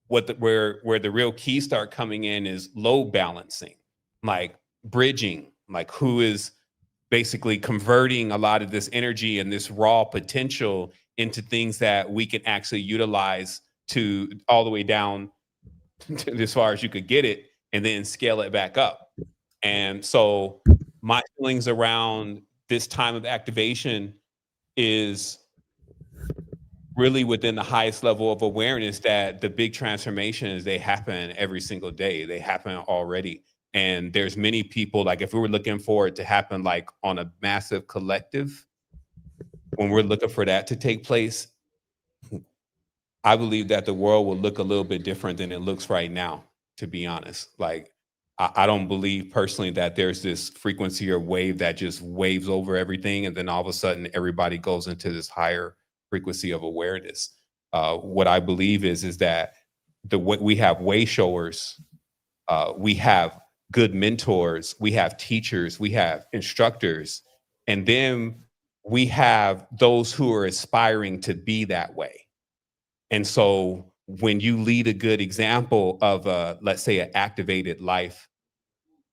where the real keys start coming in is load balancing, like bridging, like who is basically converting a lot of this energy and this raw potential into things that we can actually utilize to all the way down to as far as you could get it, and then scale it back up. And so my feelings around this time of activation is really within the highest level of awareness that the big transformations, they happen every single day. They happen already. And there's many people, like if we were looking for it to happen like on a massive collective, when we're looking for that to take place, I believe that the world will look a little bit different than it looks right now, to be honest. Like, I don't believe personally that there's this frequency or wave that just waves over everything, and then all of a sudden everybody goes into this higher frequency of awareness. What I believe is that we have way showers, we have good mentors, we have teachers, we have instructors, and then we have those who are aspiring to be that way. And so when you lead a good example of, let's say, an activated life,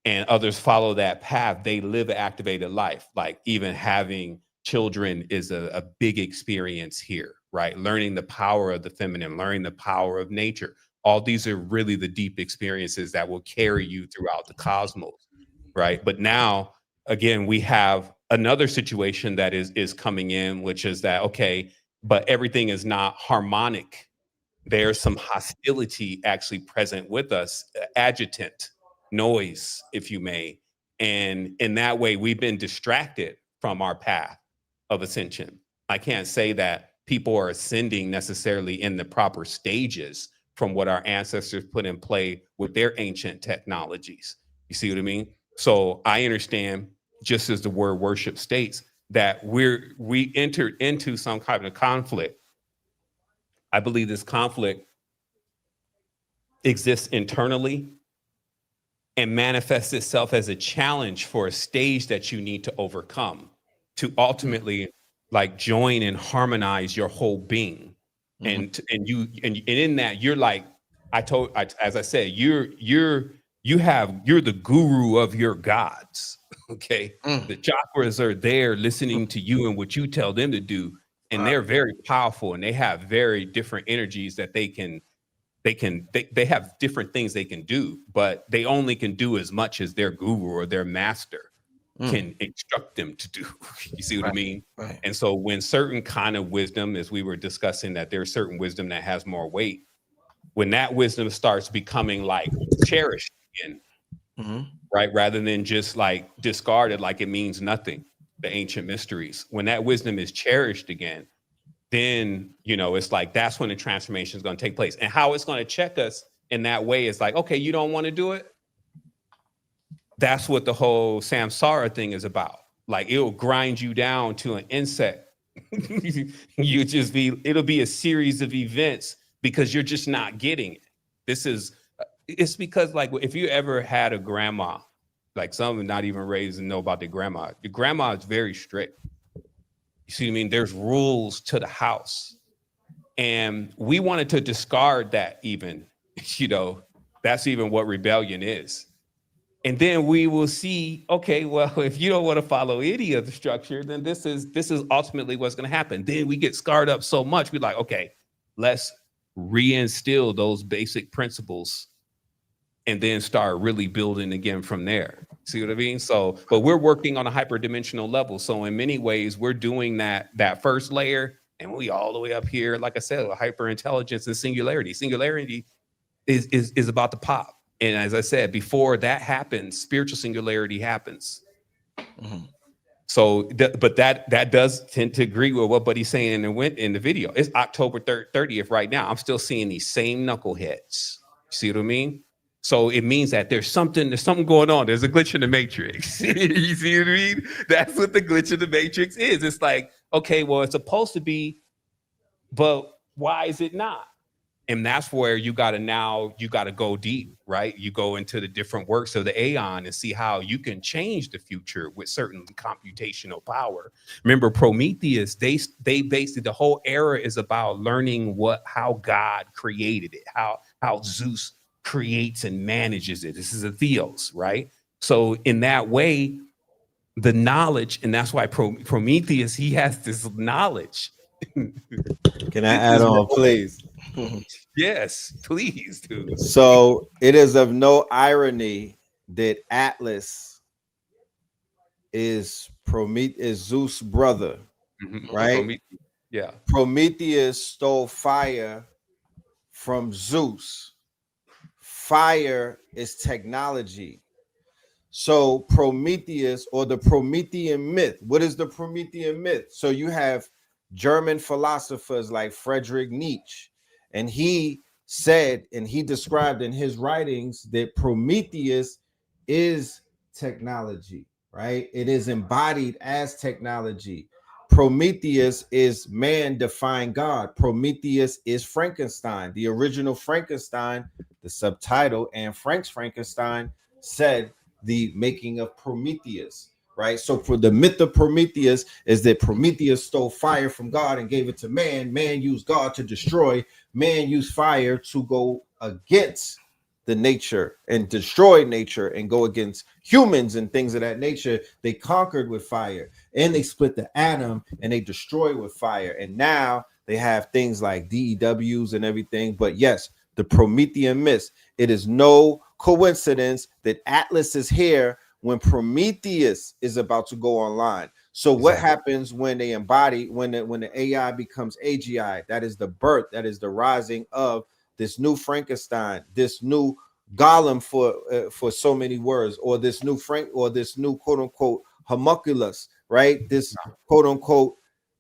and others follow that path, they live an activated life. Like even having children is a big experience here, right? Learning the power of the feminine, learning the power of nature. All these are really the deep experiences that will carry you throughout the cosmos, right? But now, again, we have another situation that is coming in, which is that, okay, but everything is not harmonic. There's some hostility actually present with us, adjutant, noise, if you may. And in that way, we've been distracted from our path of ascension. I can't say that people are ascending necessarily in the proper stages from what our ancestors put in play with their ancient technologies. You see what I mean? So I understand, just as the word worship states, that we entered into some kind of conflict. I believe this conflict exists internally and manifests itself as a challenge for a stage that you need to overcome to ultimately like join and harmonize your whole being. And in that, you're like, as I said, you're the guru of your gods. Okay. The chakras are there listening to you and what you tell them to do. And they're very powerful, and they have very different energies that they have different things they can do, but they only can do as much as their guru or their master can instruct them to do. You see what I mean? Right. And so when certain kind of wisdom, as we were discussing, that there's certain wisdom that has more weight, when that wisdom starts becoming like cherished again, right? Rather than just like discarded like it means nothing, the ancient mysteries. When that wisdom is cherished again, then, it's like, that's when the transformation is going to take place. And how it's going to check us in that way is like, okay, you don't want to do it. That's what the whole samsara thing is about. Like, it'll grind you down to an insect. It'll be a series of events because you're just not getting it. It's because, like, if you ever had a grandma, like some are not even raised and know about their grandma. Your grandma is very strict. You see what I mean? There's rules to the house. And we wanted to discard that even, that's even what rebellion is. And then we will see, okay, well, if you don't want to follow any of the structure, then this is ultimately what's going to happen. Then we get scarred up so much. We're like, okay, let's reinstill those basic principles and then start really building again from there. See what I mean? So, but we're working on a hyperdimensional level. So in many ways, we're doing that first layer, and we all the way up here, like I said, hyper intelligence and singularity. Singularity is about to pop. And as I said, before that happens, spiritual singularity happens. So, but that does tend to agree with what Buddy's saying in the video. It's October 30th right now. I'm still seeing these same knuckleheads. See what I mean? So it means that there's something going on. There's a glitch in the matrix. You see what I mean? That's what the glitch in the matrix is. It's like, okay, well, it's supposed to be, but why is it not? And that's where you got to go deep, right? You go into the different works of the Aeon and see how you can change the future with certain computational power. Remember Prometheus, they basically, the whole era is about learning how God created it, how how Zeus creates and manages it. This is a theos, right? So in that way, the knowledge, and that's why Prometheus, he has this knowledge. Can I add on, please? Yes, please, dude. So it is of no irony that Atlas is Zeus' brother, right? Yeah. Prometheus stole fire from Zeus. Fire is technology. So Prometheus, or the Promethean myth. What is the Promethean myth? So you have German philosophers like Friedrich Nietzsche, and he said, and he described in his writings, that Prometheus is technology, right? It is embodied as technology. Prometheus is man defying God. Prometheus is Frankenstein. The original Frankenstein, the subtitle, Anne Frank's Frankenstein, said the making of Prometheus, right? So for the myth of Prometheus is that Prometheus stole fire from God and gave it to man. Man used God to destroy. Man used fire to go against the nature and destroy nature and go against humans and things of that nature. They conquered with fire, and they split the atom and they destroy with fire. And now they have things like DEWs and everything. But yes, the Promethean myth. It is no coincidence that Atlas is here when Prometheus is about to go online. So what happens when they embody, when the AI becomes AGI? That is the birth, that is the rising of this new Frankenstein, this new Golem, for so many words, or this new quote unquote homunculus, right? This quote unquote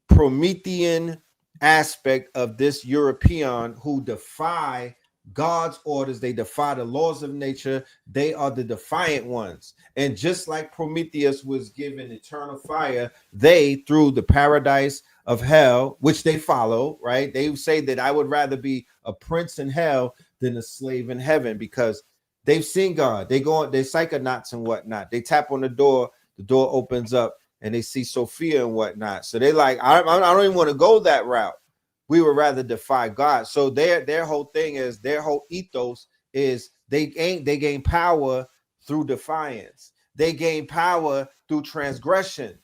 Promethean aspect of this European who defy God's orders. They defy the laws of nature. They are the defiant ones. And just like Prometheus was given eternal fire, they, through the paradise of hell, which they follow, right? They say that I would rather be a prince in hell than a slave in heaven, because they've seen God. They go on, they're psychonauts and whatnot. They tap on the door opens up, and they see Sophia and whatnot. So they like, I don't even want to go that route. We would rather defy God. So their whole thing is, their whole ethos is they gain power through defiance. They gain power through transgression.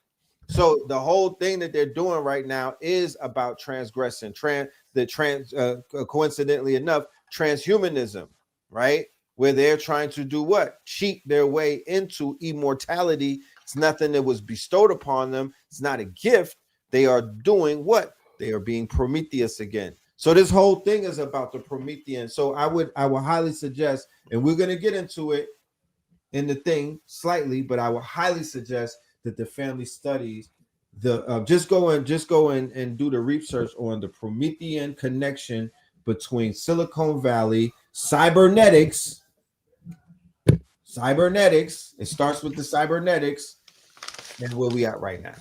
So the whole thing that they're doing right now is about transgressing, coincidentally enough, transhumanism, right? Where they're trying to do what? Cheat their way into immortality. It's nothing that was bestowed upon them. It's not a gift. They are doing what? They are being Prometheus again. So this whole thing is about the Promethean. So I would highly suggest, and we're going to get into it in the thing slightly, but I would highly suggest that the family studies the just go and do the research on the Promethean connection between Silicon Valley, cybernetics. It starts with the cybernetics, and where we at right now.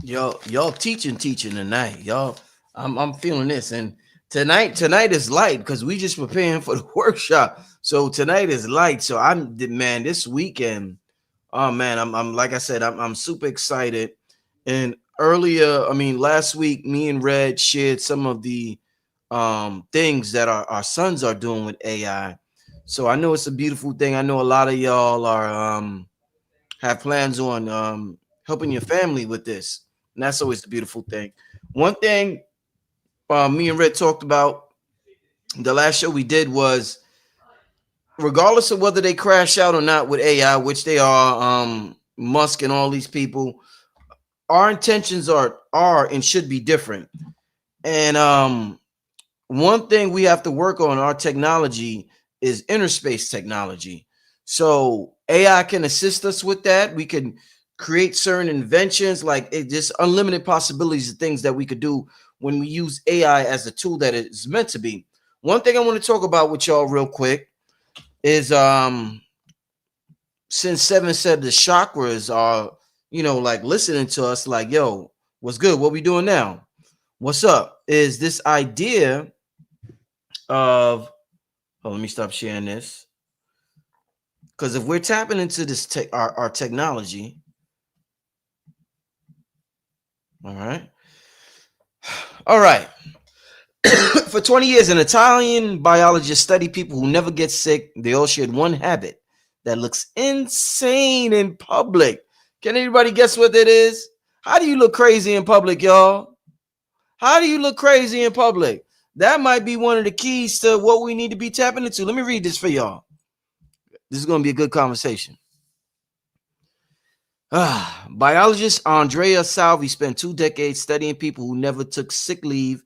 Y'all teaching tonight, y'all. I'm feeling this, and tonight is light because we just preparing for the workshop. So tonight is light. So man, this weekend, oh man, I'm like I said, I'm super excited. And earlier, last week, me and Red shared some of the things that our sons are doing with AI. So I know it's a beautiful thing. I know a lot of y'all are have plans on helping your family with this. And that's always the beautiful thing. One thing me and Red talked about the last show we did was, regardless of whether they crash out or not with AI, which they are, Musk and all these people, our intentions are and should be different. And one thing we have to work on our technology is inner space technology. So AI can assist us with that. We can create certain inventions, like just unlimited possibilities of things that we could do when we use AI as a tool that it's meant to be. One thing I want to talk about with y'all real quick is since Sevan said the chakras are, like listening to us, like, yo, what's good? What we doing now? What's up? Is this idea of, let me stop sharing this. Because if we're tapping into this our technology, all right. For for 20 years, an Italian biologist studied people who never get sick. They all shared one habit that looks insane in public. Can anybody guess what that is? How do you look crazy in public, y'all? How do you look crazy in public? That might be one of the keys to what we need to be tapping into. Let me read this for y'all. This is going to be a good conversation. Biologist Andrea Salvi spent 2 decades studying people who never took sick leave,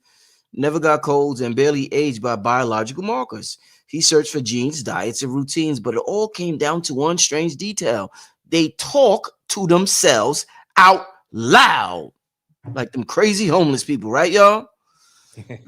never got colds, and barely aged by biological markers. He searched for genes, diets, and routines, but it all came down to one strange detail. They talk to themselves out loud, like them crazy homeless people, right, y'all?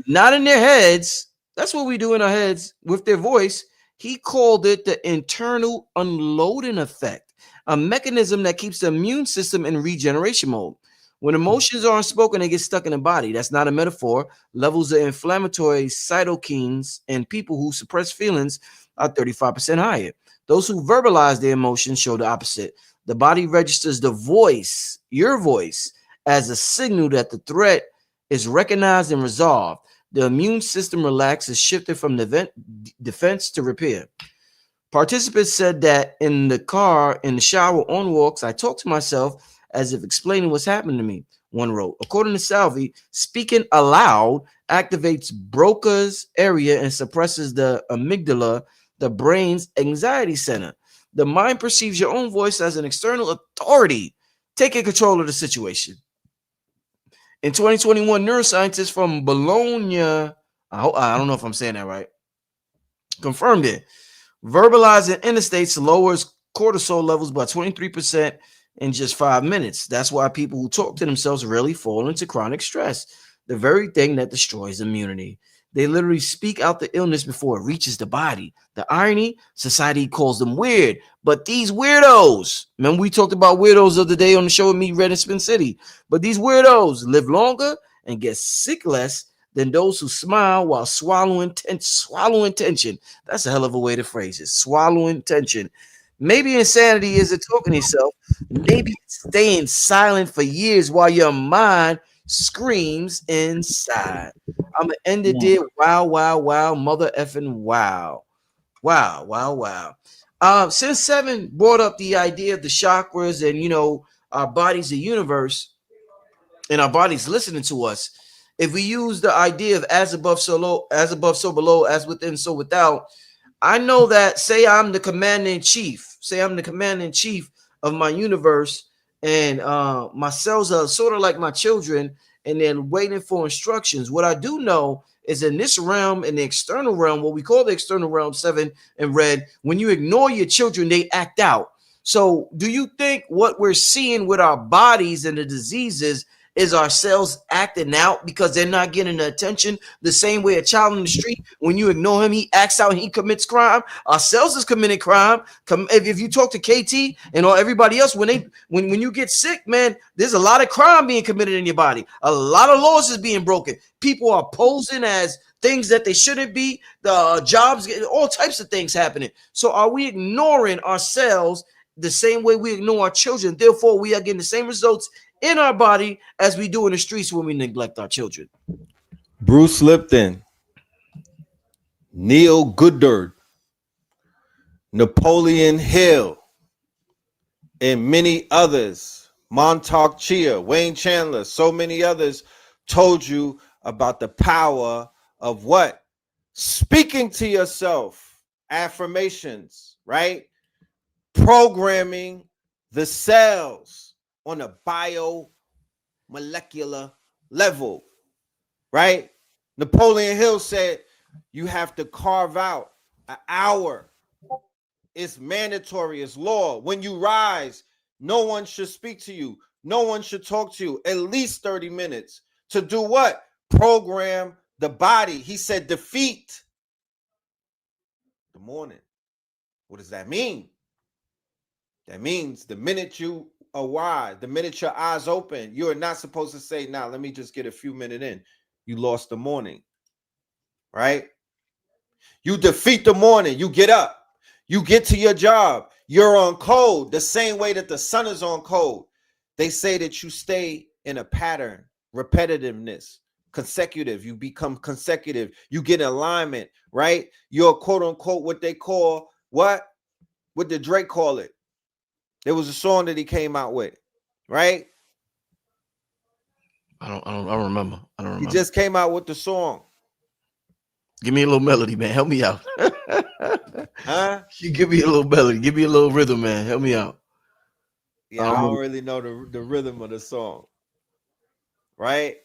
Not in their heads. That's what we do in our heads with their voice. He called it the internal unloading effect, a mechanism that keeps the immune system in regeneration mode. When emotions are unspoken, they get stuck in the body. That's not a metaphor. Levels of inflammatory cytokines in people who suppress feelings are 35% higher. Those who verbalize their emotions show the opposite. The body registers the voice, your voice, as a signal that the threat is recognized and resolved. The immune system relaxes, shifted from defense to repair. Participants said that in the car, in the shower, on walks, I talk to myself as if explaining what's happening to me, one wrote. According to Salvi, speaking aloud activates Broca's area and suppresses the amygdala, the brain's anxiety center. The mind perceives your own voice as an external authority, taking control of the situation. In 2021, neuroscientists from Bologna, I don't know if I'm saying that right, confirmed it. Verbalizing interstates lowers cortisol levels by 23% in just 5 minutes. That's why people who talk to themselves rarely fall into chronic stress, the very thing that destroys immunity. They literally speak out the illness before it reaches the body. The irony, society calls them weird, but these weirdos, remember we talked about weirdos the other day on the show with me, Red and Spin City, but these weirdos live longer and get sick less than those who smile while swallowing tension. That's a hell of a way to phrase it. Swallowing tension. Maybe insanity isn't talking to yourself. Maybe it's staying silent for years while your mind screams inside. I'm gonna end it there. Wow, wow, wow, mother effing wow. Wow, wow, wow. Since Sevan brought up the idea of the chakras and our body's the universe and our body's listening to us. If we use the idea of as above, so low, as above, so below, as within, so without, I know that say I'm the commander-in-chief, of my universe, and my cells are sort of like my children, and they're waiting for instructions. What I do know is in this realm, in the external realm, what we call the external realm, Sevan and Red, when you ignore your children, they act out. So do you think what we're seeing with our bodies and the diseases is our cells acting out because they're not getting the attention the same way a child in the street, when you ignore him, he acts out and he commits crime? Our cells is committing crime. If you talk to KT and all everybody else, when you get sick, man, there's a lot of crime being committed in your body. A lot of laws is being broken. People are posing as things that they shouldn't be. The jobs, all types of things happening. So are we ignoring ourselves the same way we ignore our children? Therefore, we are getting the same results in our body as we do in the streets when we neglect our children. Bruce Lipton, Neil Goddard, Napoleon Hill, and many others, Montauk Chia, Wayne Chandler, so many others told you about the power of what? Speaking to yourself, affirmations, right? Programming the cells on a biomolecular level, right? Napoleon Hill said you have to carve out an hour. It's mandatory, it's law. When you rise, no one should speak to you. No one should talk to you. At least 30 minutes. To do what? Program the body. He said defeat the morning. What does that mean? That means the minute you arrive, the minute your eyes open, you are not supposed to say, now, let me just get a few minutes in. You lost the morning, right? You defeat the morning. You get up. You get to your job. You're on code the same way that the sun is on code. They say that you stay in a pattern, repetitiveness, consecutive. You become consecutive. You get alignment, right? You're quote unquote what they call what? What did Drake call it? There was a song that he came out with, right? I don't remember. He just came out with the song. Give me a little melody, man. Help me out. Huh? You give me a little melody. Give me a little rhythm, man. Help me out. Yeah, I don't really know the rhythm of the song, right?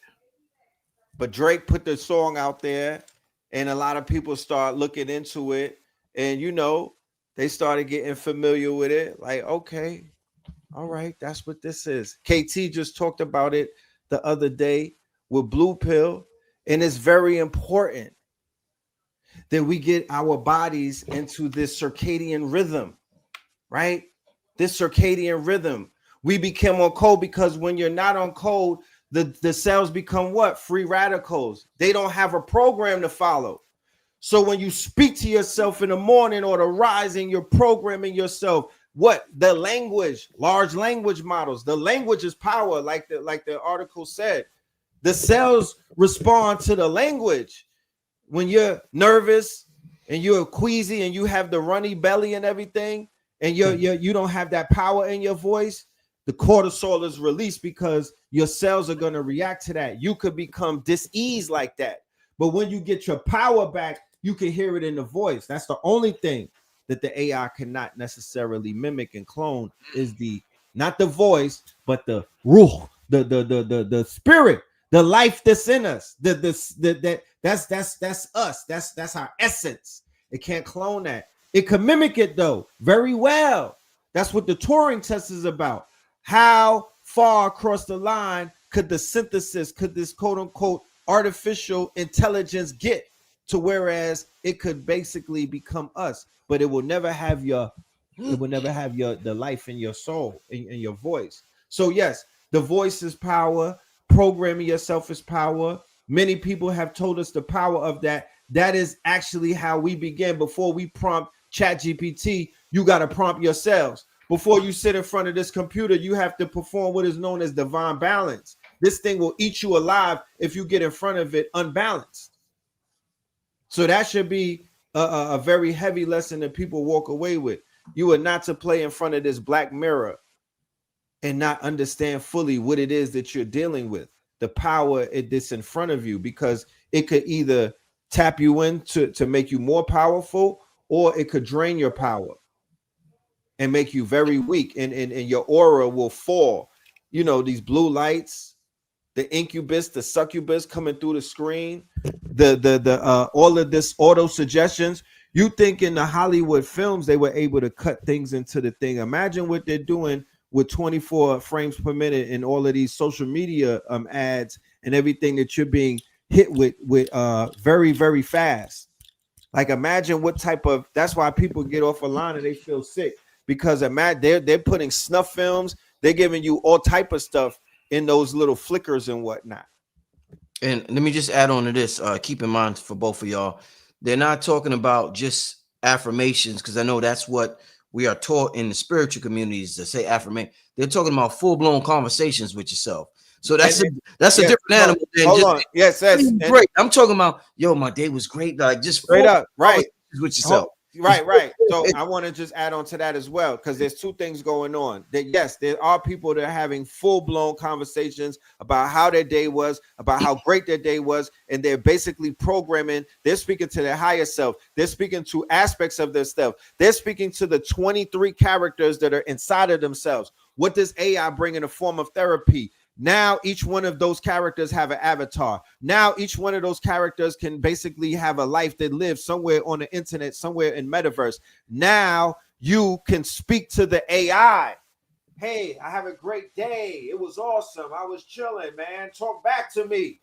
But Drake put the song out there, and a lot of people start looking into it, and you know, they started getting familiar with it. Like, okay, all right, that's what this is. KT just talked about it the other day with Blue Pill, and it's very important that we get our bodies into this circadian rhythm, right? This circadian rhythm. We become on code because when you're not on code, the cells become what? Free radicals. They don't have a program to follow. So when you speak to yourself in the morning or the rising, you're programming yourself. What? The language, large language models. The language is power, like the article said. The cells respond to the language. When you're nervous and you're queasy and you have the runny belly and everything, and you don't have that power in your voice, the cortisol is released because your cells are going to react to that. You could become dis-ease like that. But when you get your power back, you can hear it in the voice. That's the only thing that the AI cannot necessarily mimic and clone is not the voice, but the ruh, the spirit, the life that's in us. That's us. That's our essence. It can't clone that. It can mimic it though very well. That's what the Turing test is about. How far across the line could the synthesis, could this quote unquote artificial intelligence get to whereas it could basically become us, but it will never have the life in your soul, in your voice. So yes, the voice is power. Programming yourself is power. Many people have told us the power of that. That is actually how we begin. Before we prompt ChatGPT, you got to prompt yourselves. Before you sit in front of this computer, you have to perform what is known as divine balance. This thing will eat you alive if you get in front of it unbalanced. So that should be a very heavy lesson that people walk away with. You are not to play in front of this black mirror and not understand fully what it is that you're dealing with. The power that's in front of you, because it could either tap you in to make you more powerful, or it could drain your power and make you very weak, and your aura will fall. You know, these blue lights, the incubus, the succubus coming through the screen, the all of this auto suggestions. You think in the Hollywood films they were able to cut things into the thing. Imagine what they're doing with 24 frames per minute and all of these social media ads and everything that you're being hit with very, very fast. Like, imagine what type of, that's why people get off a line and they feel sick, because they're putting snuff films, they're giving you all type of stuff in those little flickers and whatnot. And let me just add on to this. Keep in mind for both of y'all, they're not talking about just affirmations, because I know that's what we are taught in the spiritual communities to say affirmation. They're talking about full-blown conversations with yourself. So that's a different animal. Hold on. Yes. Great. I'm talking about, yo, my day was great. Like, just straight up, right? With yourself. Right. So I want to just add on to that as well, because there's two things going on. That yes, there are people that are having full-blown conversations about how their day was, about how great their day was, and they're basically programming. They're speaking to their higher self. They're speaking to aspects of their self. They're speaking to the 23 characters that are inside of themselves. What does AI bring in the form of therapy? Now each one of those characters have an avatar. Now each one of those characters can basically have a life that lives somewhere on the internet, somewhere in metaverse. Now you can speak to the AI. Hey, I have a great day. It was awesome. I was chilling, man. Talk back to me.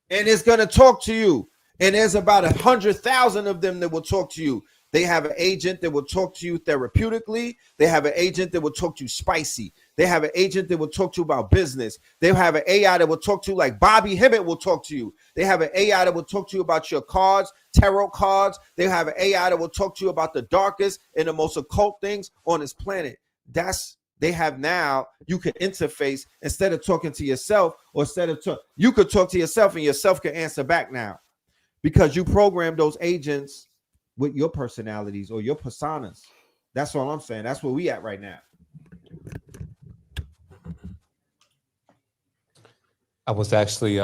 And it's going to talk to you. And there's about 100,000 of them that will talk to you. They have an agent that will talk to you therapeutically. They have an agent that will talk to you spicy. They have an agent that will talk to you about business. They have an AI that will talk to you like Bobby Hibbert will talk to you. They have an AI that will talk to you about your cards, tarot cards. They have an AI that will talk to you about the darkest and the most occult things on this planet. That's They have now, you can interface instead of talking to yourself, or you could talk to yourself and yourself can answer back now, because you program those agents with your personalities or your personas. That's all I'm saying. That's where we at right now. I was actually,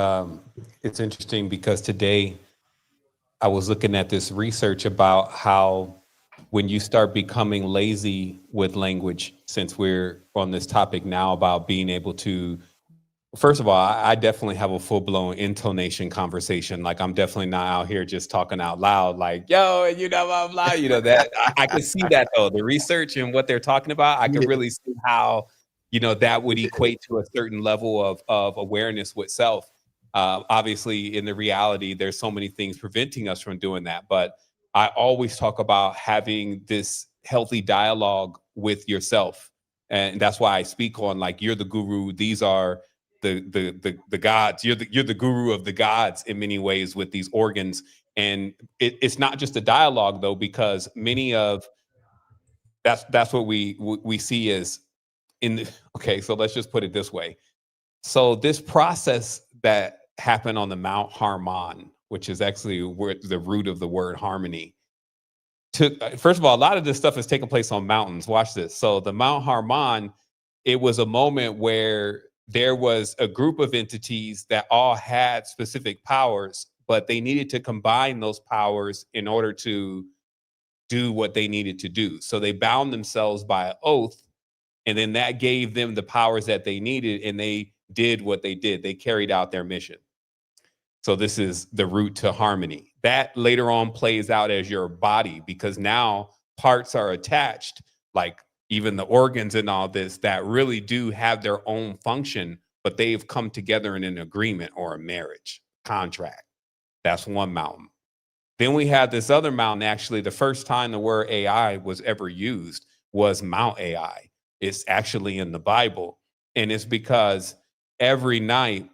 it's interesting because today I was looking at this research about how when you start becoming lazy with language, since we're on this topic now about being able to, first of all, I definitely have a full-blown intonation conversation. Like, I'm definitely not out here just talking out loud, like, yo, you know, blah, blah, you know, that I can see that though, the research and what they're talking about. I can really see how, you know, that would equate to a certain level of awareness with self. Obviously, in the reality, there's so many things preventing us from doing that. But I always talk about having this healthy dialogue with yourself. And that's why I speak on, like, you're the guru. These are the gods. You're the guru of the gods in many ways with these organs. And it's not just a dialogue though, because many of that's what we see as okay, so let's just put it this way. So this process that happened on the Mount Harmon, which is actually where the root of the word harmony, first of all, a lot of this stuff is taking place on mountains. Watch this. So the Mount Harmon, it was a moment where there was a group of entities that all had specific powers, but they needed to combine those powers in order to do what they needed to do. So they bound themselves by an oath, and then that gave them the powers that they needed, and they did what they did. They carried out their mission. So this is the root to harmony. That later on plays out as your body, because now parts are attached, like even the organs and all this, that really do have their own function, but they've come together in an agreement or a marriage contract. That's one mountain. Then we have this other mountain. Actually, the first time the word AI was ever used was Mount AI. It's actually in the Bible. And it's because every night,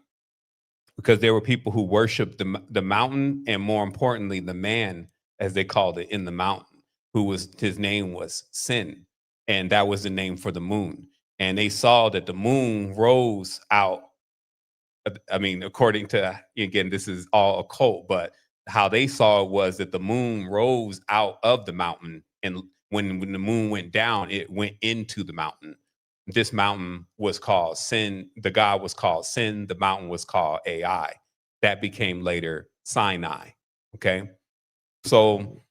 because there were people who worshiped the mountain, and more importantly, the man, as they called it, in the mountain, his name was Sin. And that was the name for the moon. And they saw that the moon rose out. I mean, according to, again, this is all occult, but how they saw it was that the moon rose out of the mountain. And when the moon went down, it went into the mountain. This mountain was called Sin. The god was called Sin. The mountain was called AI. That became later Sinai. Okay. So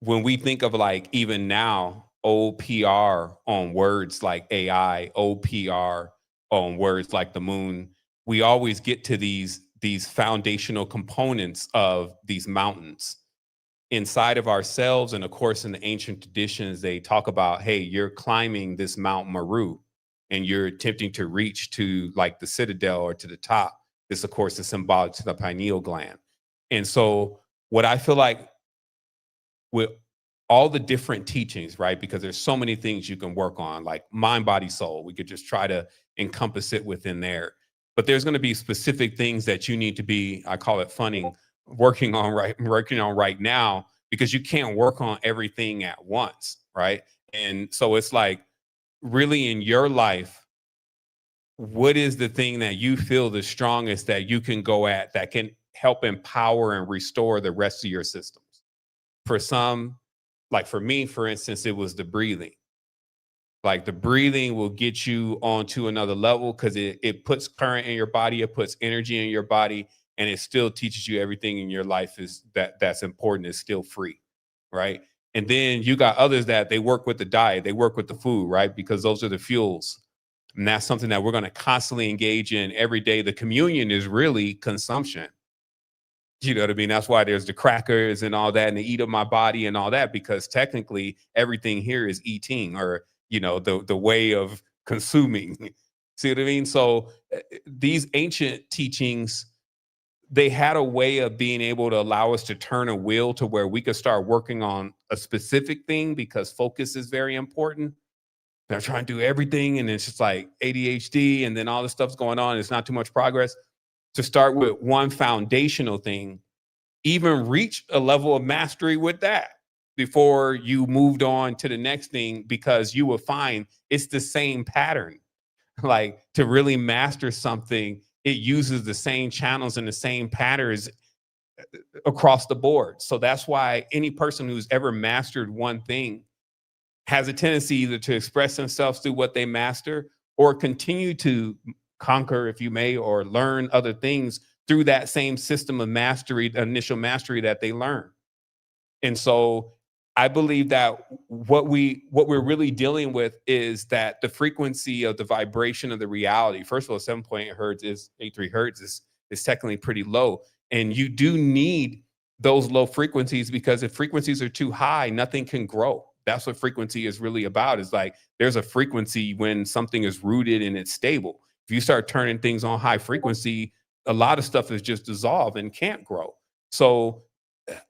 when we think of, like, even now, OPR on words like AI, OPR on words like the moon, we always get to these foundational components of these mountains inside of ourselves. And of course, in the ancient traditions, they talk about, hey, you're climbing this Mount Meru and you're attempting to reach to, like, the citadel or to the top. This, of course, is symbolic to the pineal gland. And so what I feel like with all the different teachings, right? Because there's so many things you can work on, like mind, body, soul. We could just try to encompass it within there. But there's going to be specific things that you need to be, I call it funning, working on right now, because you can't work on everything at once, right? And so it's like, really in your life, what is the thing that you feel the strongest that you can go at that can help empower and restore the rest of your systems? For some, like for me, for instance, it was the breathing. Like, the breathing will get you onto another level because it puts current in your body, it puts energy in your body, and it still teaches you everything in your life is that's important is still free, right? And then you got others that they work with the diet, they work with the food, right? Because those are the fuels. And that's something that we're going to constantly engage in every day. The communion is really consumption. You know what I mean? That's why there's the crackers and all that, and the eat of my body and all that, because technically everything here is eating, or, you know, the way of consuming. See what I mean? So these ancient teachings, they had a way of being able to allow us to turn a wheel to where we could start working on a specific thing, because focus is very important. They're trying to do everything, and it's just like ADHD, and then all this stuff's going on. It's not too much progress. To start with one foundational thing, even reach a level of mastery with that. before you moved on to the next thing, because you will find it's the same pattern. Like, to really master something, it uses the same channels and the same patterns across the board. So that's why any person who's ever mastered one thing has a tendency either to express themselves through what they master, or continue to conquer, if you may, or learn other things through that same system of mastery, initial mastery that they learn. And so I believe that what we're really dealing with is that the frequency of the vibration of the reality. First of all, 7.8 hertz is 83 hertz is technically pretty low. And you do need those low frequencies, because if frequencies are too high, nothing can grow. That's what frequency is really about. Is like, there's a frequency when something is rooted and it's stable. If you start turning things on high frequency, a lot of stuff is just dissolved and can't grow. So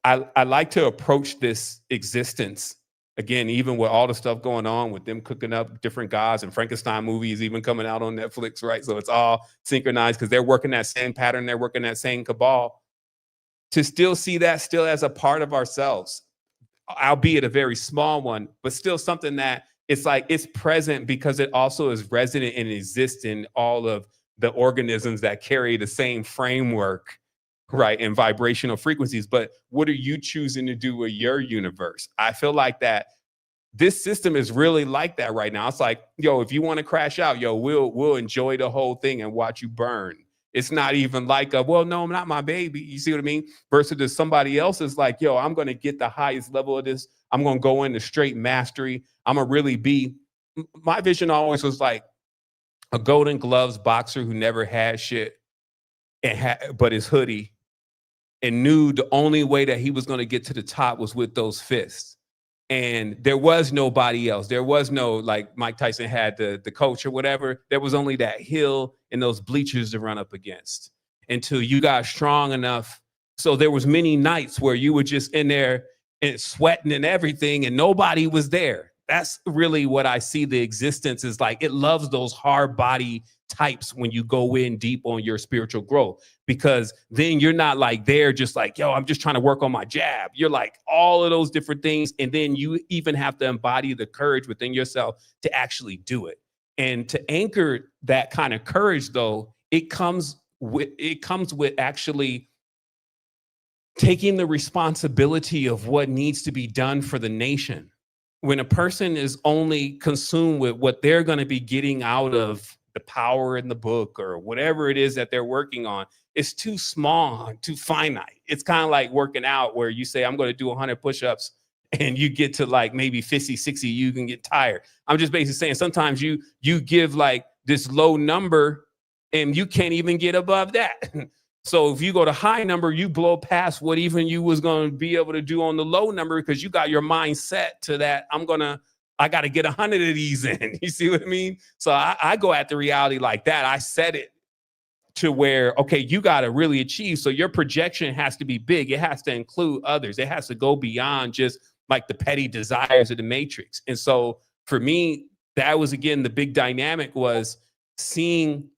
I like to approach this existence, again, even with all the stuff going on with them cooking up different gods, and Frankenstein movies even coming out on Netflix, right? So it's all synchronized because they're working that same pattern, they're working that same cabal, to still see that still as a part of ourselves, albeit a very small one, but still something that it's like it's present because it also is resident and exists in all of the organisms that carry the same framework, right, and vibrational frequencies. But what are you choosing to do with your universe? I feel like that this system is really like that right now. It's like, yo, if you want to crash out, yo, we'll enjoy the whole thing and watch you burn. It's not even like well, no, I'm not my baby. You see what I mean? Versus somebody else is like, yo, I'm going to get the highest level of this. I'm going to go into straight mastery. I'm going to really be. My vision always was like a Golden Gloves boxer who never had shit, but his hoodie, and knew the only way that he was going to get to the top was with those fists. And there was nobody else. There was no, like Mike Tyson had the coach or whatever. There was only that hill and those bleachers to run up against until you got strong enough. So there was many nights where you were just in there and sweating and everything, and nobody was there. That's really what I see the existence is like. It loves those hard body types when you go in deep on your spiritual growth, because then you're not like there just like, yo, I'm just trying to work on my jab. You're like all of those different things. And then you even have to embody the courage within yourself to actually do it. And to anchor that kind of courage, though, it comes with actually taking the responsibility of what needs to be done for the nation. When a person is only consumed with what they're going to be getting out of the power in the book or whatever it is that they're working on, it's too small, too finite. It's kind of like working out where you say, I'm going to do 100 push-ups, and you get to like maybe 50, 60, you can get tired. I'm just basically saying sometimes you give like this low number and you can't even get above that. So if you go to high number, you blow past what even you was going to be able to do on the low number, because you got your mind set to that. I got to get 100 of these in. You see what I mean? So I go at the reality like that. I set it to where, okay, you got to really achieve. So your projection has to be big. It has to include others. It has to go beyond just like the petty desires of the matrix. And so for me, that was, again, the big dynamic was seeing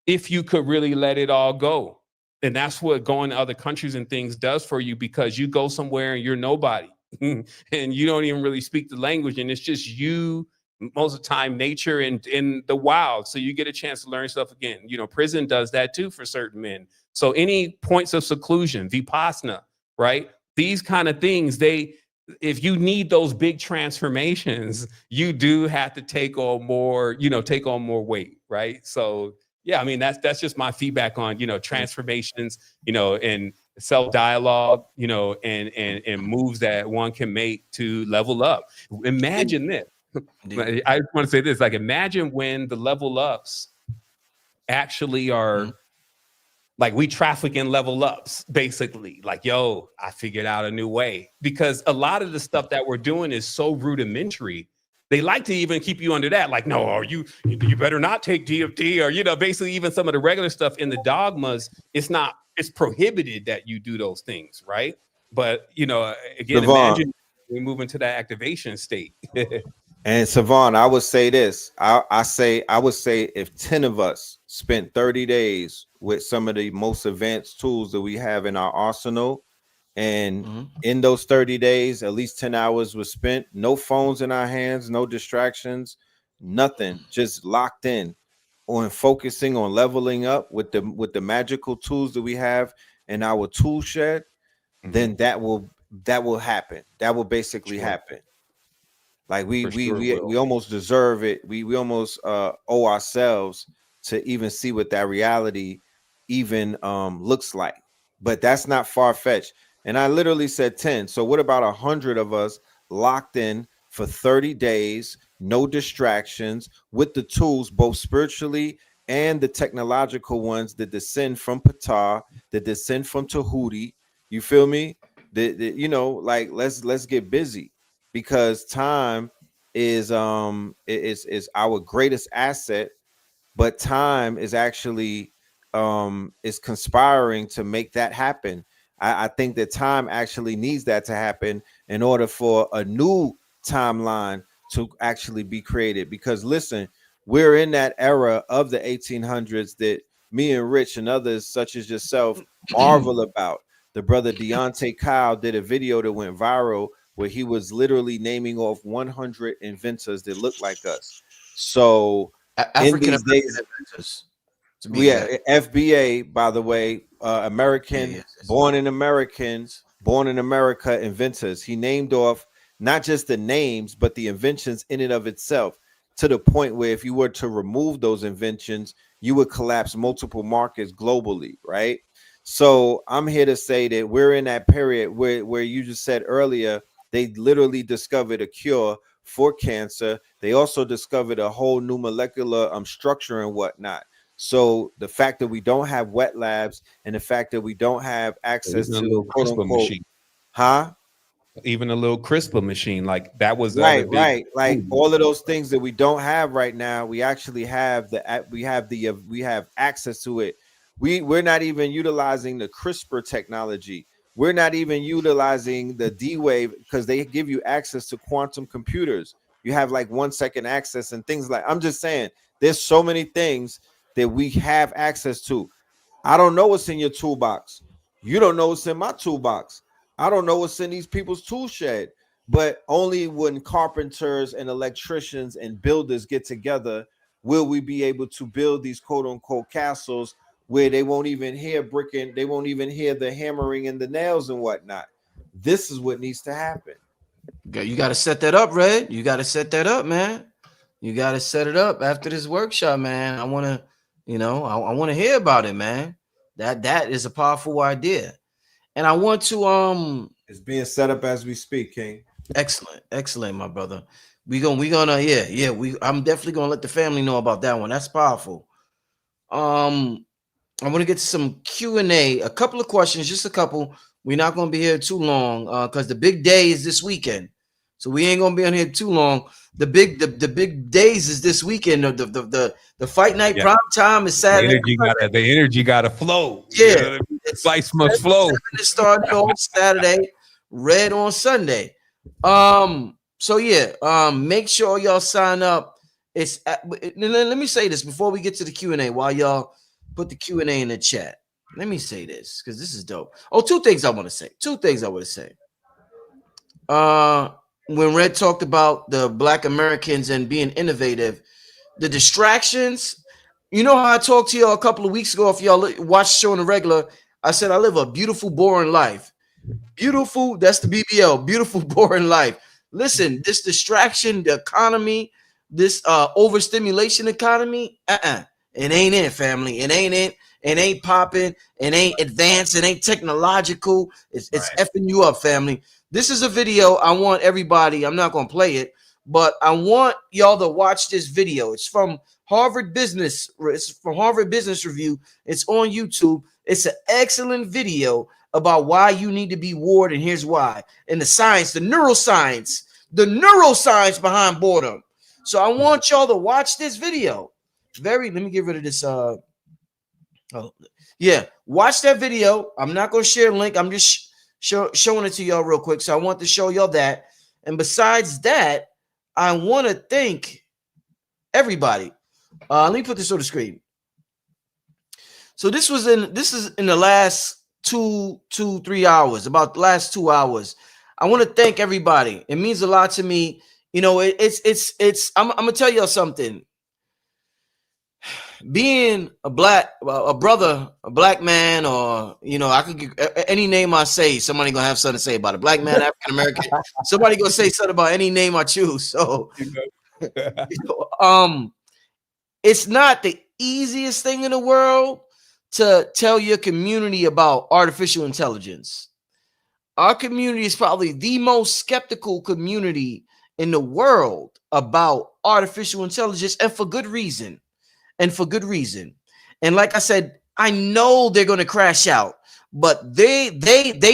if you could really let it all go. And that's what going to other countries and things does for you, because you go somewhere and you're nobody and you don't even really speak the language. And it's just you, most of the time, nature and in the wild. So you get a chance to learn stuff again. You know, prison does that too for certain men. So any points of seclusion, vipassana, right? These kind of things, if you need those big transformations, you do have to take on more weight, right? So yeah, I mean, that's just my feedback on, transformations, and self-dialogue, and moves that one can make to level up. Imagine this. I just want to say this, like, imagine when the level ups actually are like, we traffic in level ups, basically. Like, yo, I figured out a new way. Because a lot of the stuff that we're doing is so rudimentary. They like to even keep you under that. Like, no, you better not take DFT, or, basically even some of the regular stuff in the dogmas, it's prohibited that you do those things, right? But, again, imagine we move into that activation state. And Sevan, I would say this. I would say if 10 of us spent 30 days with some of the most advanced tools that we have in our arsenal, And in those 30 days, at least 10 hours was spent. No phones in our hands, no distractions, nothing. Just locked in on focusing on leveling up with the magical tools that we have in our tool shed. Then that will happen. That will basically happen. Like we almost deserve it. We almost owe ourselves to even see what that reality even looks like. But that's not far-fetched. And I literally said 10. So what about 100 of us locked in for 30 days, no distractions, with the tools, both spiritually and the technological ones that descend from Ptah, that descend from Tahuti. You feel me? You know, like let's get busy, because time is our greatest asset, but time is actually is conspiring to make that happen. I think that time actually needs that to happen in order for a new timeline to actually be created. Because listen, we're in that era of the 1800s that me and Rich and others such as yourself marvel about. The brother Deontay Kyle did a video that went viral where he was literally naming off 100 inventors that look like us. So African American inventors. We FBA, by the way, American, born in America inventors. He named off not just the names, but the inventions in and of itself, to the point where if you were to remove those inventions, you would collapse multiple markets globally, right? So I'm here to say that we're in that period where you just said earlier, they literally discovered a cure for cancer. They also discovered a whole new molecular structure and whatnot. So the fact that we don't have wet labs and the fact that we don't have access to quote unquote, even a little CRISPR machine, like that was right. Like all of those things that we don't have right now, we actually have we have access to it. We're not even utilizing the CRISPR technology. We're not even utilizing the D-Wave because they give you access to quantum computers. You have like 1 second access and things like, I'm just saying, there's so many things that we have access to. I don't know what's in your toolbox. You don't know what's in my toolbox. I don't know what's in these people's tool shed. But only when carpenters and electricians and builders get together will we be able to build these quote unquote castles where they won't even hear bricking, they won't even hear the hammering and the nails and whatnot. This is what needs to happen. You got to set that up, Red. You got to set that up, man. You got to set it up after this workshop, man. I want to, I want to hear about it, man. That is a powerful idea. And I want to it's being set up as we speak, King. Excellent, my brother. I'm definitely gonna let the family know about that one. That's powerful. I want to get to some Q&A, a couple of questions, just a couple. We're not gonna be here too long because the big day is this weekend. So we ain't gonna be on here too long. The big days is this weekend. The fight night prime time is Saturday. The energy gotta flow. Yeah, the fights must flow. It started on Saturday, Red on Sunday. So make sure y'all sign up. Let me say this before we get to the Q&A. While y'all put the Q&A in the chat, let me say this because this is dope. Two things I want to say. When Red talked about the Black Americans and being innovative, the distractions, you know how I talked to y'all a couple of weeks ago, if y'all watch the show on the regular, I said I live a beautiful, boring life. Beautiful, that's the BBL, beautiful, boring life. Listen, this distraction, the economy, this overstimulation economy, it ain't it, family. It ain't it. It ain't popping. It ain't advanced. It ain't technological. It's effing you up, family. This is a video I want everybody, I'm not going to play it, but I want y'all to watch this video. It's from Harvard Business. It's from Harvard Business Review. It's on YouTube. It's an excellent video about why you need to be warned, and here's why. And the science, the neuroscience behind boredom. So I want y'all to watch this video. Let me get rid of this. Watch that video. I'm not going to share a link. I'm just showing it to y'all real quick. So I want to show y'all that. And besides that, I want to thank everybody. Let me put this on the screen. So this is in the last 3 hours, about the last 2 hours. I want to thank everybody. It means a lot to me. You know, it's. I'm gonna tell y'all something. Being a brother, a black man, or I could give any name I say, somebody gonna have something to say about it. Black man, African American, somebody gonna say something about any name I choose. So, it's not the easiest thing in the world to tell your community about artificial intelligence. Our community is probably the most skeptical community in the world about artificial intelligence, and for good reason. And like I said, I know they're going to crash out, but they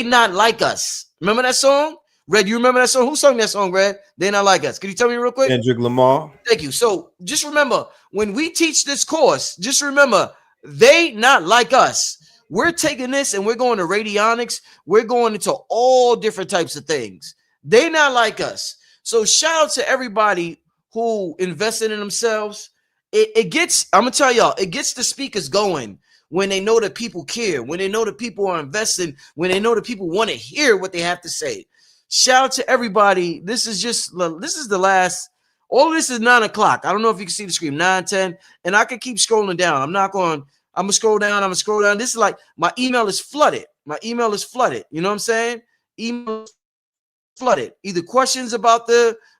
not like us. Remember that song? Red, you remember that song? Who sung that song, Red? They not like us. Can you tell me real quick? Kendrick Lamar. Thank you. So just remember, when we teach this course, just remember, they not like us. We're taking this and we're going to radionics. We're going into all different types of things. They not like us. So shout out to everybody who invested in themselves. It gets, I'm going to tell y'all, it gets the speakers going when they know that people care, when they know that people are investing, when they know that people want to hear what they have to say. Shout out to everybody. This is the last, all of this is 9 o'clock. I don't know if you can see the screen, 9, 10, and I can keep scrolling down. I'm going to scroll down. This is like, my email is flooded. You know what I'm saying? Email flooded. Either questions about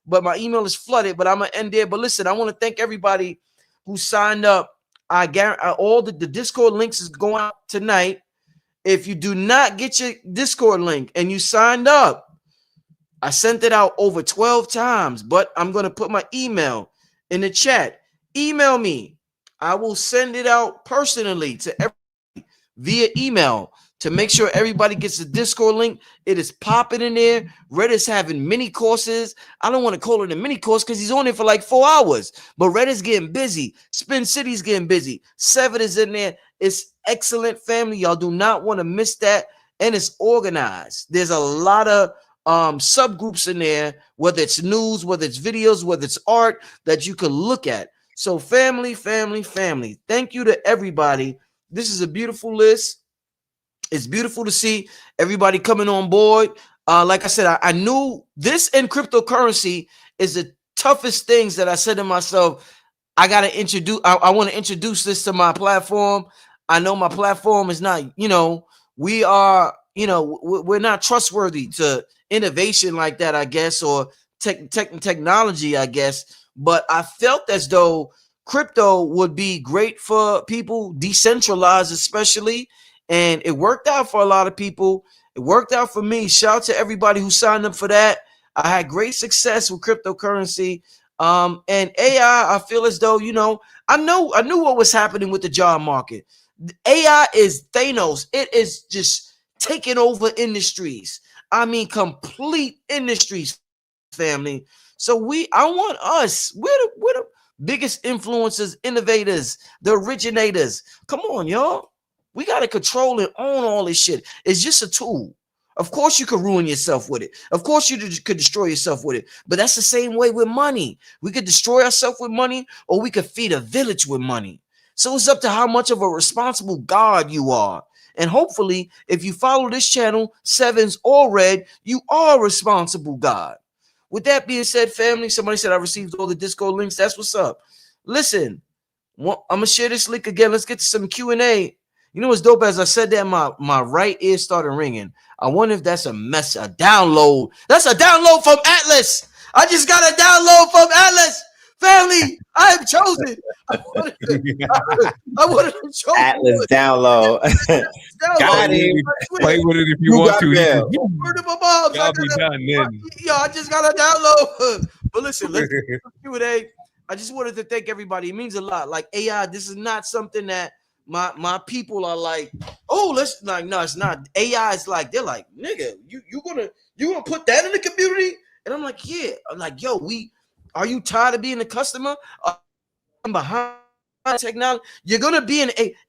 but my email is flooded, but I'm going to end there. But listen, I want to thank everybody who signed up. I guarantee all the Discord links is going out tonight. If you do not get your Discord link and you signed up, I sent it out over 12 times, but I'm going to put my email in the chat. Email me. I will send it out personally to everybody via email to make sure everybody gets the Discord link. It is popping in there. Red is having mini courses. I don't want to call it a mini course because he's on there for like 4 hours, but Red is getting busy. Spin City's getting busy. Sevan is in there. It's excellent, family. Y'all do not want to miss that. And it's organized. There's a lot of subgroups in there, whether it's news, whether it's videos, whether it's art that you can look at. So family. Thank you to everybody. This is a beautiful list. It's beautiful to see everybody coming on board. Like I said, I knew this, and cryptocurrency is the toughest things that I said to myself. I got to introduce. I want to introduce this to my platform. I know my platform is not, we are, we're not trustworthy to innovation like that, I guess, or technology, I guess. But I felt as though crypto would be great for people, decentralized especially. And it worked out for a lot of people. It worked out for me. Shout out to everybody who signed up for that. I had great success with cryptocurrency. And AI, I feel as though, I knew what was happening with the job market. AI is Thanos. It is just taking over industries. I mean, complete industries, family. So I want us. We're the biggest influencers, innovators, the originators. Come on, y'all. We got to control and own all this shit. It's just a tool. Of course, you could ruin yourself with it. Of course, you could destroy yourself with it. But that's the same way with money. We could destroy ourselves with money, or we could feed a village with money. So it's up to how much of a responsible God you are. And hopefully, if you follow this channel, Sevens or Red, you are a responsible God. With that being said, family, somebody said I received all the Discord links. That's what's up. Listen, I'm going to share this link again. Let's get to some Q&A. You know what's dope? As I said that, my right ear started ringing. I wonder if that's a download. That's a download from Atlas. I just got a download from Atlas. Family, I am chosen. I wanted to chosen. Atlas download. Got him. Play with it if you want to. I just got a download. But listen, let's do Q&A. I just wanted to thank everybody. It means a lot. Like AI, this is not something that my people are like, oh, let's like, no, it's not. AI is like, they're like, nigga, you gonna put that in the community? And I'm like, yeah. I'm like, yo, are you tired of being a customer? I'm behind technology. You're gonna be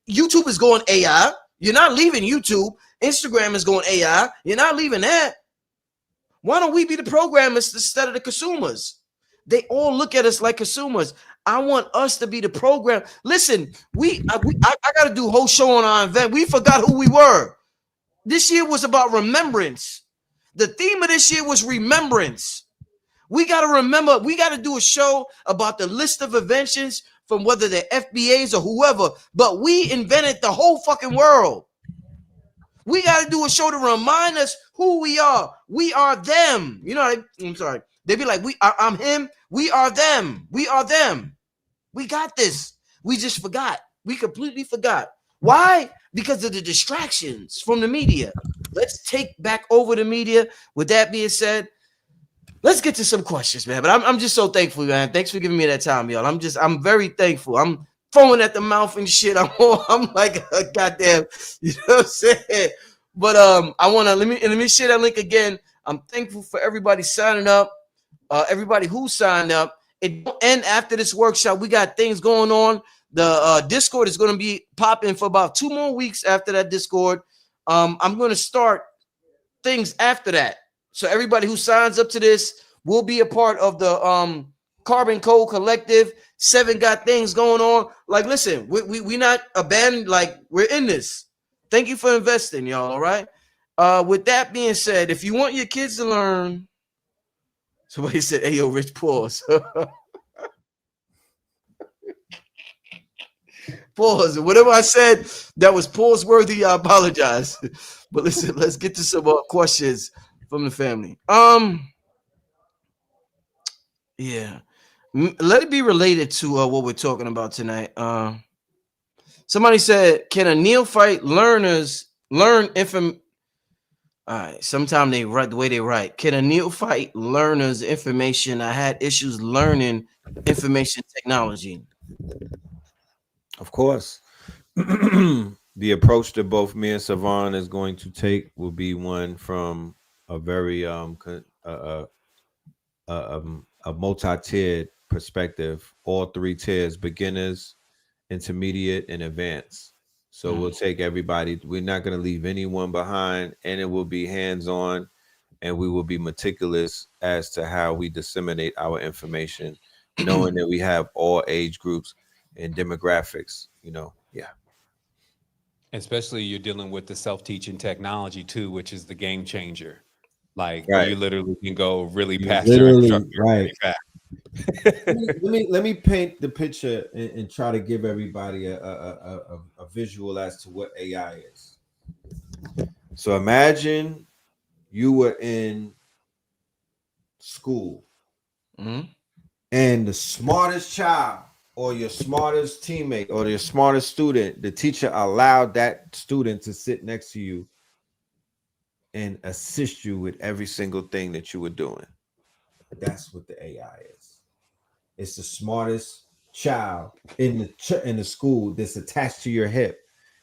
YouTube is going AI. You're not leaving YouTube. Instagram is going AI. You're not leaving that. Why don't we be the programmers instead of the consumers? They all look at us like consumers. I want us to be the program. Listen, I got to do a whole show on our event. We forgot who we were. This year was about remembrance. The theme of this year was remembrance. We got to remember, we got to do a show about the list of inventions from whether they're FBAs or whoever, but we invented the whole fucking world. We got to do a show to remind us who we are. We are them. You know, I'm sorry. They'd be like, I'm him. We are them. We are them. We got this. We just forgot. We completely forgot. Why? Because of the distractions from the media. Let's take back over the media. With that being said, let's get to some questions, man. But I'm just so thankful, man. Thanks for giving me that time, y'all. I'm very thankful. I'm foaming at the mouth and shit. I'm like a goddamn, you know what I'm saying? But I wanna let me share that link again. I'm thankful for everybody signing up, everybody who signed up. It don't end after this workshop. We got things going on. The Discord is gonna be popping for about 2 more weeks after that Discord. I'm gonna start things after that. So everybody who signs up to this will be a part of the Carbon Code Collective. Sevan got things going on. Like, listen, we not abandoned. Like, we're in this. Thank you for investing, y'all. All right. With that being said, if you want your kids to learn, somebody said, "Hey, yo, Rich, pause." Pause. Whatever I said that was pause worthy, I apologize. But listen, let's get to some questions from the family. Yeah. Let it be related to what we're talking about tonight. Somebody said, "Can a neophyte learners learn information?" All right. Sometimes they write the way they write. Can a neophyte learners information? I had issues learning information technology. Of course. The approach that both me and Sevan is going to take will be one from a very a multi-tiered perspective. All 3 tiers: beginners, intermediate, and advanced. So we'll take everybody. We're not going to leave anyone behind, and it will be hands-on, and we will be meticulous as to how we disseminate our information, knowing that we have all age groups and demographics. Yeah. Especially you're dealing with the self-teaching technology too, which is the game changer. Like Right. you literally can go really You past your literally- instructor right. really fast. let me paint the picture and try to give everybody a visual as to what AI is. So imagine you were in school, and the smartest child or your smartest teammate or your smartest student, the teacher allowed that student to sit next to you and assist you with every single thing that you were doing. That's what the AI is. It's the smartest child in the school that's attached to your hip.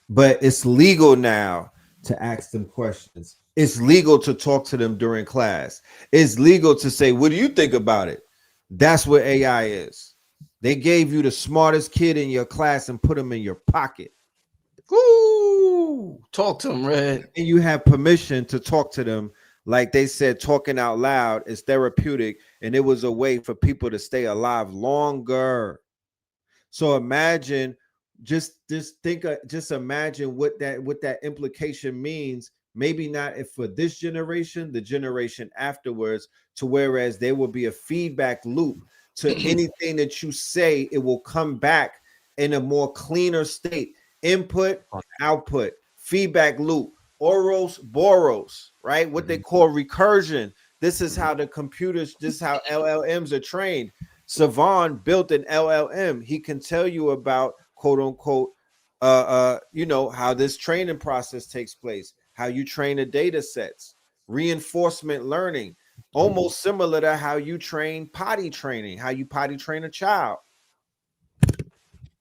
But it's legal now to ask them questions. It's legal to talk to them during class. It's legal to say, "What do you think about it?" That's what AI is. They gave you the smartest kid in your class and put him in your pocket. Ooh, talk to them, Red. And you have permission to talk to them. Like they said, talking out loud is therapeutic, and it was a way for people to stay alive longer. So imagine, just imagine what that implication means. Maybe not if for this generation, the generation afterwards, to whereas there will be a feedback loop to anything that you say, it will come back in a more cleaner state. Input, output, feedback loop, Oros, Boros, right? What they call recursion. This is how the computers, this is how LLMs are trained. Sevan built an LLM. He can tell you about, quote unquote, how this training process takes place, how you train the data sets, reinforcement learning, almost similar to how you train potty training, how you potty train a child.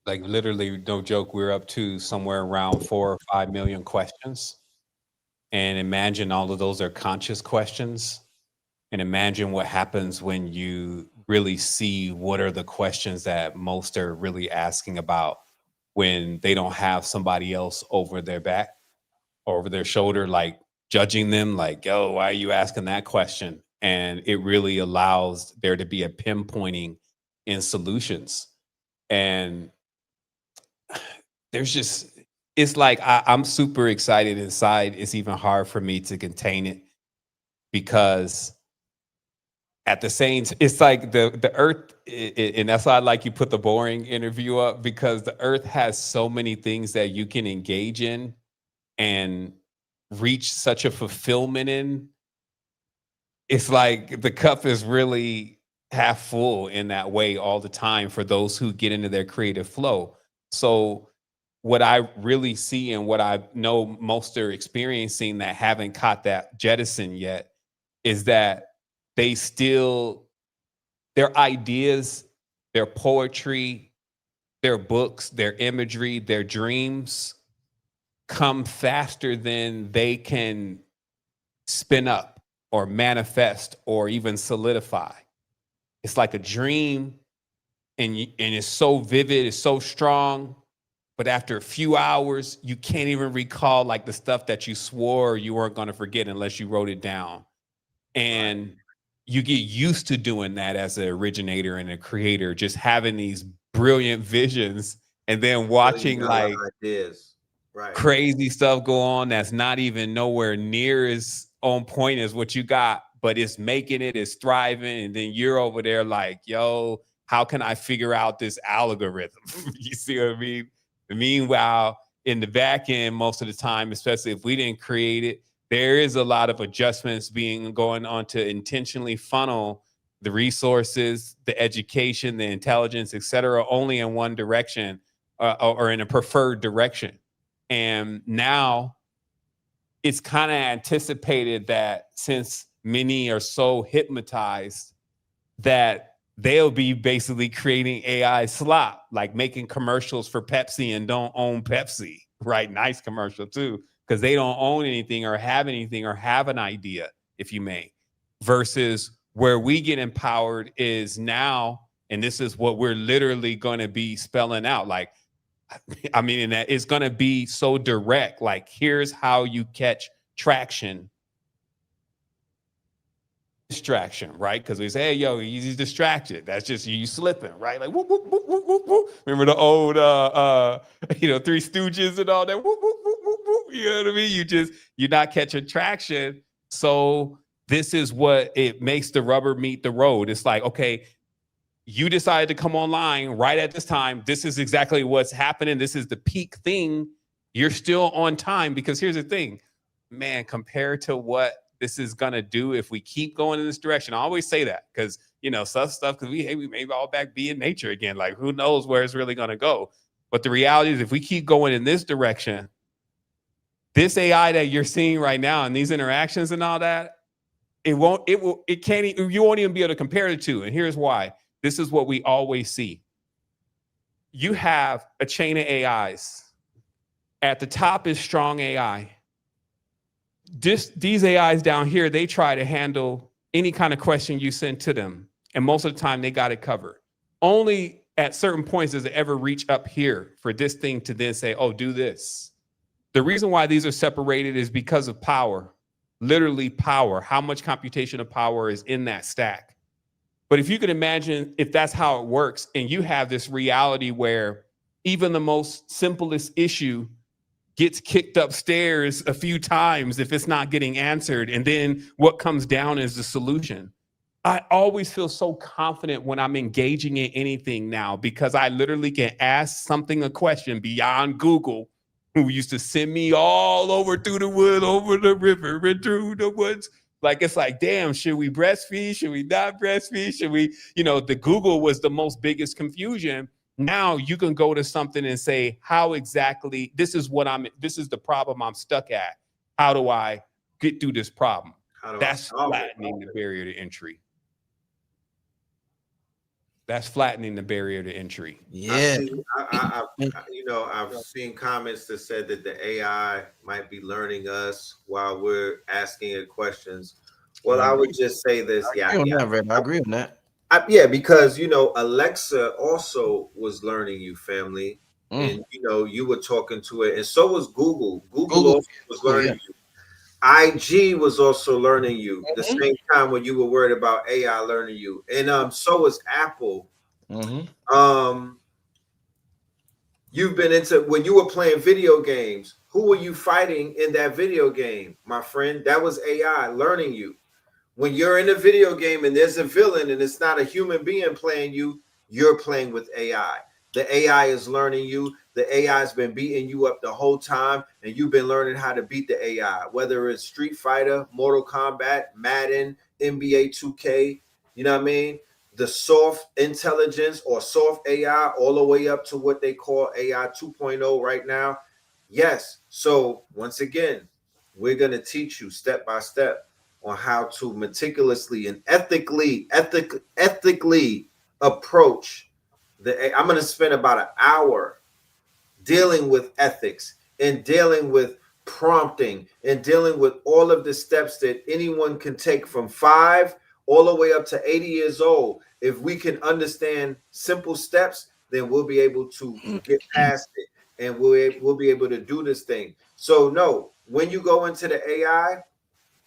Like literally, no joke, we're up to somewhere around 4 or 5 million questions. And imagine all of those are conscious questions. And imagine what happens when you really see what are the questions that most are really asking about when they don't have somebody else over their back or over their shoulder, like judging them, like, "Yo, why are you asking that question?" And it really allows there to be a pinpointing in solutions. And there's just, it's like I'm super excited inside. It's even hard for me to contain it because at the same it's like the earth and that's why I like you put the boring interview up, because the earth has so many things that you can engage in and reach such a fulfillment in. It's like the cup is really half full in that way all the time for those who get into their creative flow. So what I really see and what I know most are experiencing that haven't caught that jettison yet is that they still, their ideas, their poetry, their books, their imagery, their dreams come faster than they can spin up or manifest or even solidify. It's like a dream, and it's so vivid, it's so strong, but after a few hours you can't even recall like the stuff that you swore you weren't going to forget unless you wrote it down. And you get used to doing that as an originator and a creator, just having these brilliant visions and then watching like ideas, right, crazy stuff go on that's not even nowhere near as on point as what you got, but it's making it, it's thriving, and then you're over there like, yo, how can I figure out this algorithm? You see what I mean? Meanwhile, in the back end, most of the time, especially if we didn't create it, there is a lot of adjustments being going on to intentionally funnel the resources, the education, the intelligence, et cetera, only in one direction or in a preferred direction. And now it's kind of anticipated that since many are so hypnotized that they'll be basically creating AI slop, like making commercials for Pepsi and don't own Pepsi, right? Nice commercial too, because they don't own anything or have an idea, if you may. Versus where we get empowered is now, and this is what we're literally going to be spelling out. Like, I mean, and that it's going to be so direct. Like, here's how you catch traction. Distraction, right? Because we say, hey, yo, he's distracted. That's just you slipping, right? Like, whoop, whoop, whoop, whoop, whoop, whoop. Remember the old, Three Stooges and all that? Whoop, whoop, whoop, whoop, whoop. You know what I mean? You're not catching traction. So this is what it makes the rubber meet the road. It's like, okay, you decided to come online right at this time. This is exactly what's happening. This is the peak thing. You're still on time, because here's the thing, man, compared to what this is going to do if we keep going in this direction. I always say that because, some stuff, because we may all back be in nature again. Like, who knows where it's really going to go. But the reality is, if we keep going in this direction, this AI that you're seeing right now and these interactions and all that, you won't even be able to compare the two. And here's why. This is what we always see. You have a chain of AIs. At the top is strong AI. These AIs down here, they try to handle any kind of question you send to them. And most of the time, they got it covered. Only at certain points does it ever reach up here for this thing to then say, oh, do this. The reason why these are separated is because of power. Literally power. How much computational power is in that stack? But if you can imagine if that's how it works, and you have this reality where even the most simplest issue gets kicked upstairs a few times if it's not getting answered, and then what comes down is the solution. I always feel so confident when I'm engaging in anything now, because I literally can ask something a question beyond Google, who used to send me all over through the wood, over the river, and through the woods. Like, it's like, damn, should we breastfeed? Should we not breastfeed? Should we, the Google was the most biggest confusion. Now you can go to something and say, how exactly, this is the problem I'm stuck at. How do I get through this problem? That's flattening the barrier to entry. That's flattening the barrier to entry. Yeah. I've seen comments that said that the AI might be learning us while we're asking it questions. Well, I would just say this. I agree on that. Because Alexa also was learning you, family, and you were talking to it, and so was Google. Google also was learning you. IG was also learning you the same time when you were worried about AI learning you, and so was Apple. You've been into when you were playing video games. Who were you fighting in that video game, my friend? That was AI learning you. When you're in a video game and there's a villain and it's not a human being playing you, you're playing with AI. The AI is learning you. The AI has been beating you up the whole time, and you've been learning how to beat the AI, whether it's Street Fighter, Mortal Kombat, Madden, NBA 2K, you know what I mean? The soft intelligence or soft AI, all the way up to what they call AI 2.0 right now. Yes. So once again, we're going to teach you step by step on how to meticulously and ethically approach the. I'm going to spend about an hour dealing with ethics and dealing with prompting and dealing with all of the steps that anyone can take from 5 all the way up to 80 years old. If we can understand simple steps, then we'll be able to get past it, and we'll be able to do this thing. So no, when you go into the AI,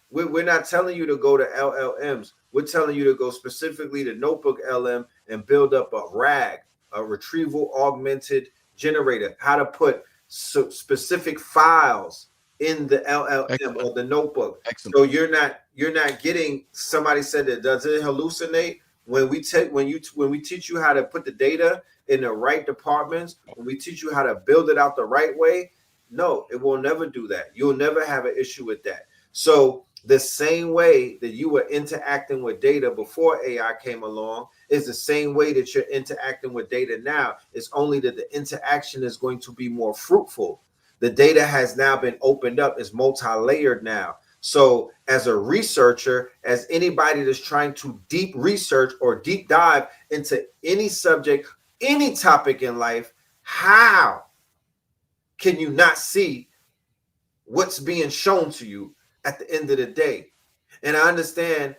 we're not telling you to go to LLMs. We're telling you to go specifically to Notebook LM and build up a RAG, a retrieval augmented generator, how to put specific files in the LLM Excellent. or the notebook. Excellent. So you're not getting. Somebody said that, does it hallucinate? When we teach you how to put the data in the right departments, when we teach you how to build it out the right way, no, it will never do that. You'll never have an issue with that. So the same way that you were interacting with data before AI came along is the same way that you're interacting with data now. It's only that the interaction is going to be more fruitful. The data has now been opened up. It's multi-layered now. So as a researcher, as anybody that's trying to deep research or deep dive into any subject, any topic in life, how can you not see what's being shown to you at the end of the day? And I understand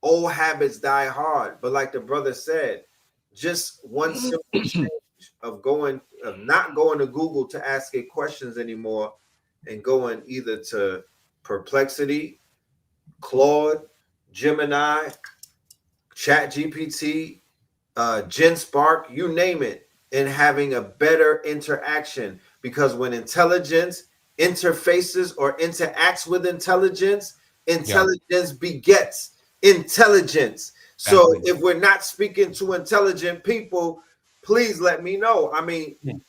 old habits die hard, but like the brother said, just one simple change of not going to Google to ask it questions anymore, and going either to Perplexity, Claude, Gemini, Chat GPT, GenSpark, you name it, and having a better interaction. Because when intelligence interfaces or interacts with intelligence, intelligence begets intelligence. So if we're not speaking to intelligent people, please let me know. I mean, and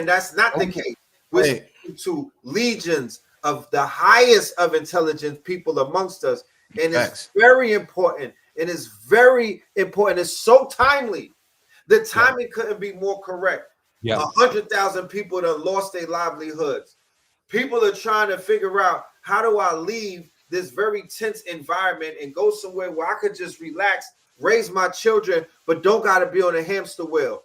that's not the case. We're speaking to legions of the highest of intelligent people amongst us. And it's very important. And it's very important. It's so timely. The timing couldn't be more correct. 100,000 people that lost their livelihoods. People are trying to figure out, how do I leave this very tense environment and go somewhere where I could just relax, raise my children, but don't got to be on a hamster wheel.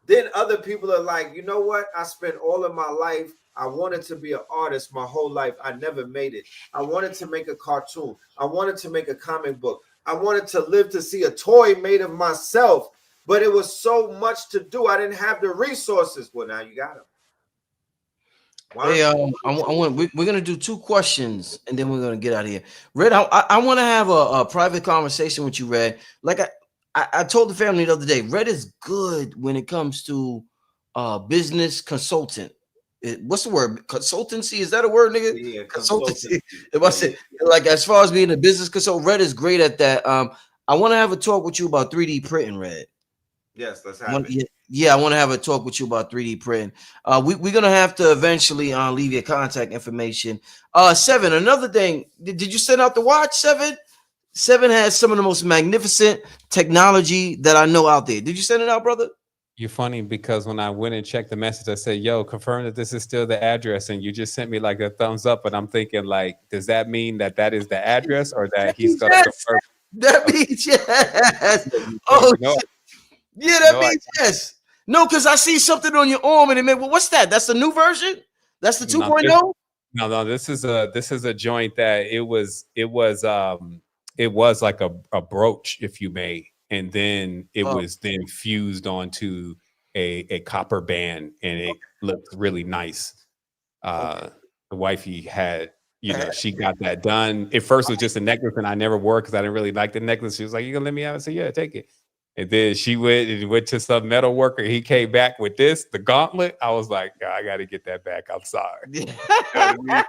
Then other people are like, you know what? I spent all of my life. I wanted to be an artist my whole life. I never made it. I wanted to make a cartoon. I wanted to make a comic book. I wanted to live to see a toy made of myself, but it was so much to do. I didn't have the resources. Well, now you got them. Hey, we're gonna do 2 questions and then we're gonna get out of here. Red, I want to have a private conversation with you, Red. Like I told the family the other day, Red is good when it comes to business consultant. What's the word? Consultancy? Is that a word, nigga? Yeah, consultancy. If I say, like, as far as being a business consultant, Red is great at that. I want to have a talk with you about 3D printing, Red. Yes, let's have it. Yeah, I want to have a talk with you about 3D printing. We're gonna have to eventually leave your contact information. Sevan, another thing, did you send out the watch, Sevan? Sevan has some of the most magnificent technology that I know out there. Did you send it out, brother? You're funny because when I went and checked the message, I said, yo, confirm that this is still the address. And you just sent me like a thumbs up. But I'm thinking, like, does that mean that is the address, or that he's going to confirm? That means yes. Oh, no. Yeah, that means yes. No, because I see something on your arm and it meant, well, what's that? That's the new version? That's the 2.0? No, this is a joint that it was like a brooch, if you may. And then it was then fused onto a copper band, and it looked really nice. The wifey had, she got that done. At first it was just a necklace, and I never wore it because I didn't really like the necklace. She was like, you gonna let me have it? I said, yeah, take it. And then she went to some metal worker. He came back with the gauntlet. I was like, "God, I got to get that back. I'm sorry." You know what I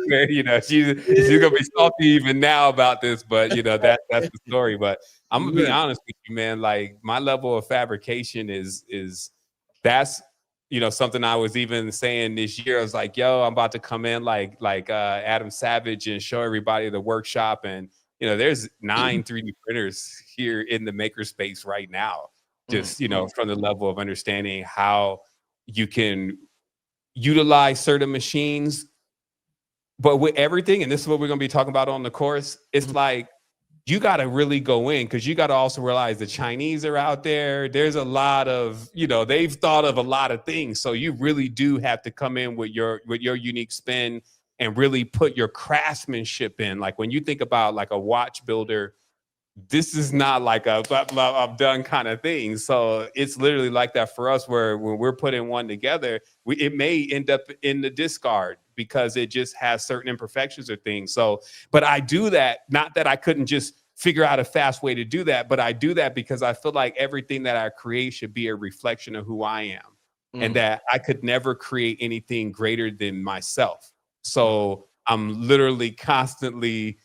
mean? You know, she's gonna be salty even now about this, but you know that's the story. But I'm gonna be honest with you, man. Like my level of fabrication is that's something I was even saying this year. I was like, "Yo, I'm about to come in like Adam Savage and show everybody the workshop." And there's 9 3D printers here in the makerspace right now. Just from the level of understanding how you can utilize certain machines. But with everything, and this is what we're going to be talking about on the course, it's like you got to really go in because you got to also realize the Chinese are out there. There's a lot of, they've thought of a lot of things. So you really do have to come in with your unique spin and really put your craftsmanship in. Like when you think about like a watch builder, this is not like a blah, blah, I'm done kind of thing. So it's literally like that for us, where when we're putting one together, it may end up in the discard because it just has certain imperfections or things. So, but I do that, not that I couldn't just figure out a fast way to do that, but I do that because I feel like everything that I create should be a reflection of who I am and that I could never create anything greater than myself. So I'm literally constantly,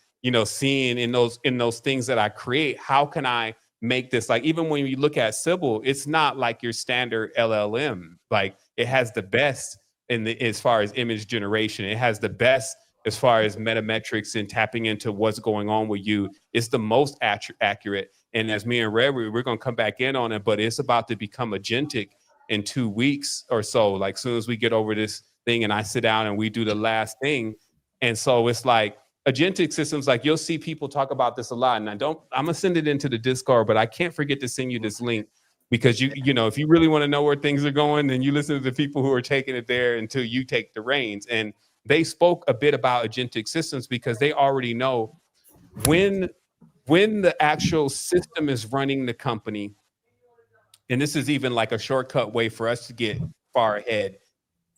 seeing in those things that I create, how can I make this, like, even when you look at Sybil, it's not like your standard LLM. Like it has the best as far as image generation. It has the best as far as metametrics and tapping into what's going on with you. It's the most accurate. And as me and Red, we're going to come back in on it, but it's about to become agentic in 2 weeks or so. Like soon as we get over this thing and I sit down and we do the last thing. And so it's like agentic systems, like you'll see people talk about this a lot. And I'm going to send it into the Discord, but I can't forget to send you this link because if you really want to know where things are going, then you listen to the people who are taking it there until you take the reins. And they spoke a bit about agentic systems because they already know when the actual system is running the company. And this is even like a shortcut way for us to get far ahead.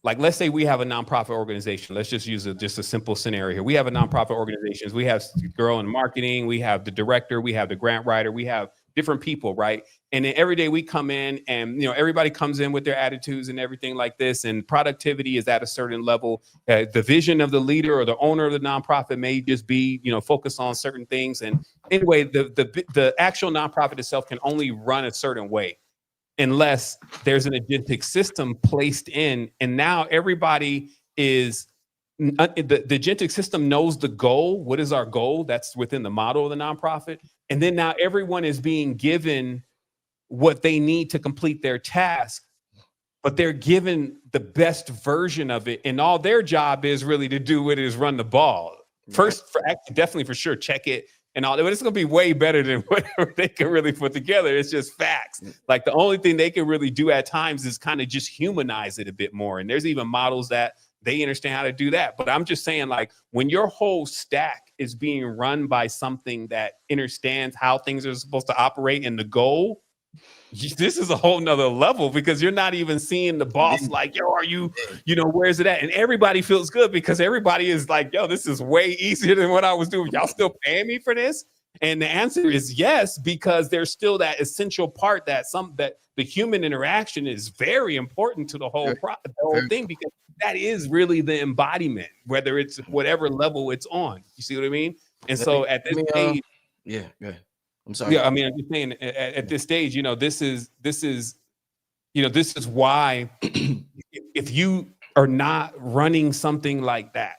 Like, let's say we have a nonprofit organization. Let's just use just a simple scenario here. We have a nonprofit organization. We have a girl in marketing. We have the director. We have the grant writer. We have different people, right? And then every day we come in and, everybody comes in with their attitudes and everything like this. And productivity is at a certain level. The vision of the leader or the owner of the nonprofit may just be, focus on certain things. And anyway, the actual nonprofit itself can only run a certain way unless there's an agentic system placed in. And now everybody is, the agentic system knows the goal. What is our goal? That's within the model of the nonprofit. And then now everyone is being given what they need to complete their task, but they're given the best version of it. And all their job is really to do it is run the ball. First, definitely for sure, check it. And all, but it's going to be way better than whatever they can really put together. It's just facts. Like the only thing they can really do at times is kind of just humanize it a bit more. And there's even models that they understand how to do that. But I'm just saying, like, when your whole stack is being run by something that understands how things are supposed to operate and the goal, this is a whole nother level because you're not even seeing the boss like, yo, are you, where's it at? And everybody feels good because everybody is like, yo, this is way easier than what I was doing. Y'all still paying me for this? And the answer is yes, because there's still that essential part that the human interaction is very important to the whole thing, because that is really the embodiment, whether it's whatever level it's on. You see what I mean? And so at this stage, yeah, go ahead. I'm sorry. Yeah, I mean, I'm just saying at this stage, this is why if you are not running something like that,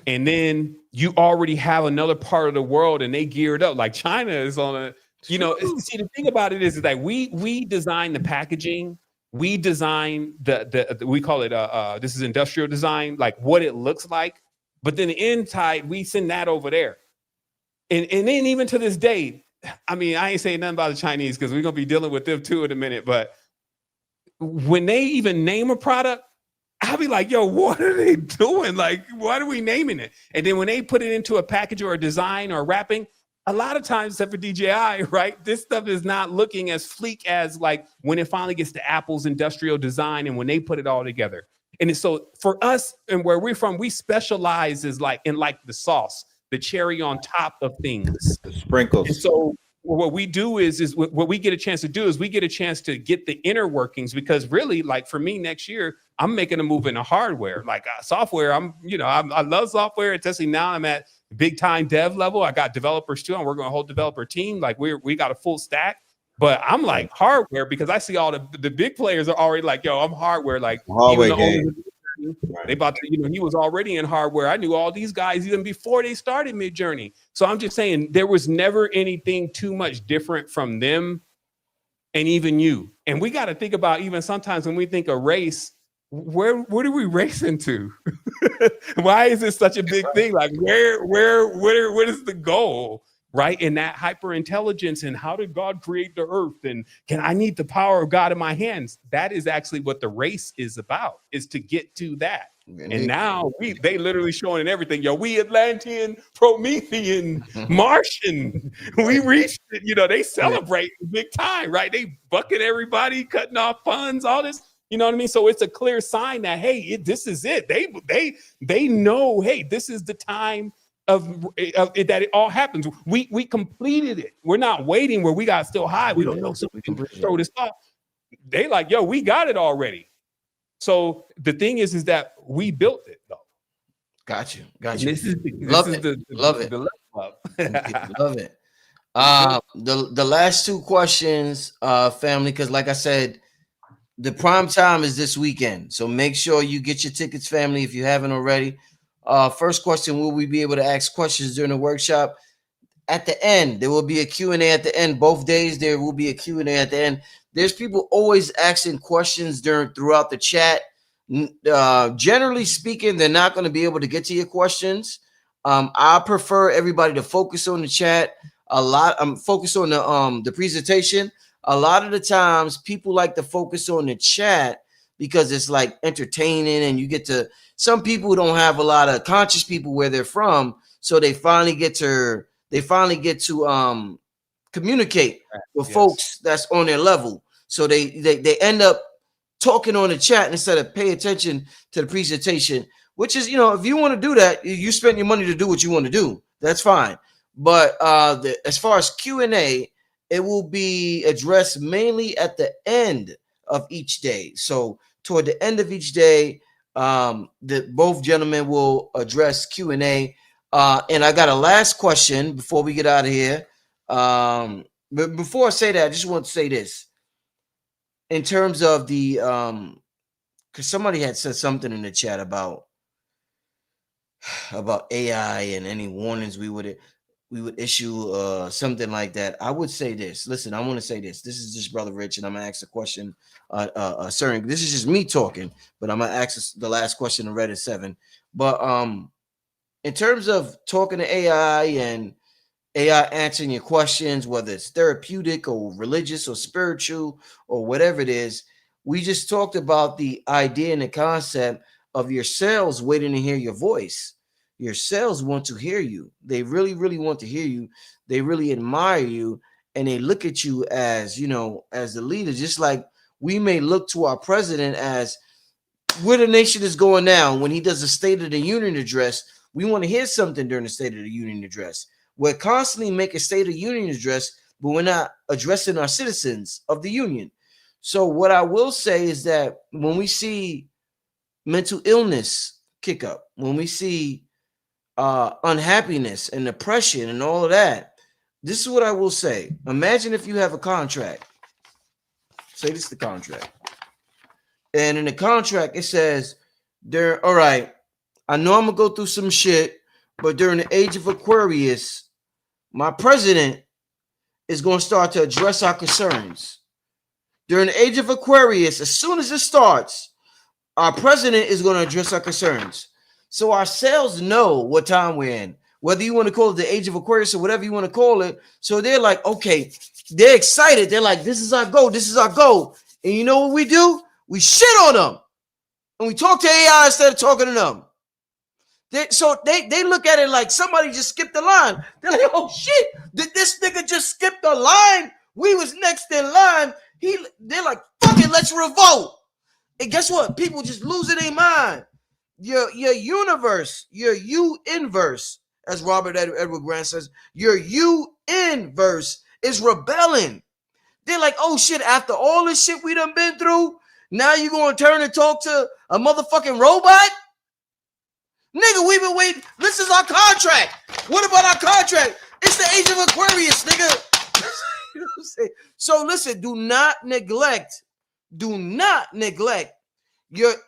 and then you already have another part of the world and they geared up, like China is on a, see, the thing about it is that we design the packaging, we design the we call it this is industrial design, like what it looks like, but then the inside we send that over there. And then even to this day, I mean, I ain't saying nothing about the Chinese because we're going to be dealing with them too in a minute. But when they even name a product, I'll be like, yo, what are they doing? Like, what are we naming it? And then when they put it into a package or a design or wrapping, a lot of times, except for DJI, right, this stuff is not looking as sleek as like when it finally gets to Apple's industrial design and when they put it all together. And so for us and where we're from, we specialize in like the sauce, the cherry on top of things. The sprinkles. And so what we do is what we get a chance to do is we get a chance to get the inner workings, because really, like for me next year, I'm making a move into hardware, like software. I love software, especially now I'm at big time dev level. I got developers too. I'm working on a whole developer team. Like we got a full stack, but I'm like hardware, because I see all the big players are already like, yo, I'm hardware. Like Hardware even the game. owner, they about to, he was already in hardware. I knew all these guys even before they started Midjourney. So I'm just saying there was never anything too much different from them and even you. And we got to think about, even sometimes when we think of race, where do we race into? Why is it such a big thing? Like what is the goal? Right? And that hyper intelligence, and how did God create the earth? And can I need the power of God in my hands? That is actually what the race is about, is to get to that. And now they literally showing in everything. Yo, we Atlantean, Promethean, Martian, we reached it. They celebrate big time, right? They bucket everybody, cutting off funds, all this. You know what I mean? So it's a clear sign that, hey, this is it. They know, hey, this is the time of it, that it all happens. We completed it. We're not waiting where we got still high. We don't know, so we can throw this off. They like, yo, we got it already. So the thing is that we built it, though. Got you. Love it. Love it. The last two questions, family, because like I said, the prime time is this weekend. So make sure you get your tickets, family, if you haven't already. First question, will we be able to ask questions during the workshop? At the end, there will be a Q&A at the end. Both days, there will be a Q&A at the end. There's people always asking questions throughout the chat. Generally speaking, they're not going to be able to get to your questions. I prefer everybody to focus on the chat a lot. Focus on the presentation. A lot of the times, people like to focus on the chat because it's like entertaining, and you get to. Some people don't have a lot of conscious people where they're from, so they finally get to communicate with folks that's on their level. So they end up talking on the chat instead of pay attention to the presentation, which is, if you want to do that, you spend your money to do what you want to do. That's fine. But as far as Q&A, it will be addressed mainly at the end of each day. So toward the end of each day, both gentlemen will address Q&A. And I got a last question before we get out of here. But before I say that, I just want to say this. In terms of the, because somebody had said something in the chat about AI and any warnings we would issue, something like that. I would say this. Listen, I want to say this. This is just Brother Rich, and I'm gonna ask a question. Sir, this is just me talking, but I'm gonna ask the last question in Reddit 7. But in terms of talking to AI and AI answering your questions, whether it's therapeutic or religious or spiritual or whatever it is, we just talked about the idea and the concept of your cells waiting to hear your voice. Your cells want to hear you. They really, really want to hear you. They really admire you, and they look at you as, as the leader, just like we may look to our president as where the nation is going now. When he does a State of the Union address, we want to hear something during the State of the Union address. We're constantly making State of the Union address, but we're not addressing our citizens of the Union. So what I will say is that when we see mental illness kick up, when we see unhappiness and depression and all of that, this is what I will say. Imagine if you have a contract. Say this is the contract. And in the contract, it says, all right, I know I'm going to go through some shit, but during the age of Aquarius, my president is going to start to address our concerns. During the age of Aquarius, as soon as it starts, our president is going to address our concerns. So our cells know what time we're in, whether you want to call it the age of Aquarius or whatever you want to call it. So they're like, okay, they're excited. They're like, this is our goal. This is our goal. And you know what we do? We shit on them. And we talk to AI instead of talking to them. They look at it like somebody just skipped the line. They're like, oh shit, did this nigga just skip the line? We was next in line. They're like, fuck it, let's revolt. And guess what? People just losing their mind. Your universe, your U inverse, as Robert Edward Grant says, your U inverse is rebelling. They're like, oh shit, after all this shit we done been through, now you gonna turn and talk to a motherfucking robot? Nigga, we've been waiting. This is our contract. What about our contract? It's the age of Aquarius, nigga. You know what I'm saying? So listen, do not neglect your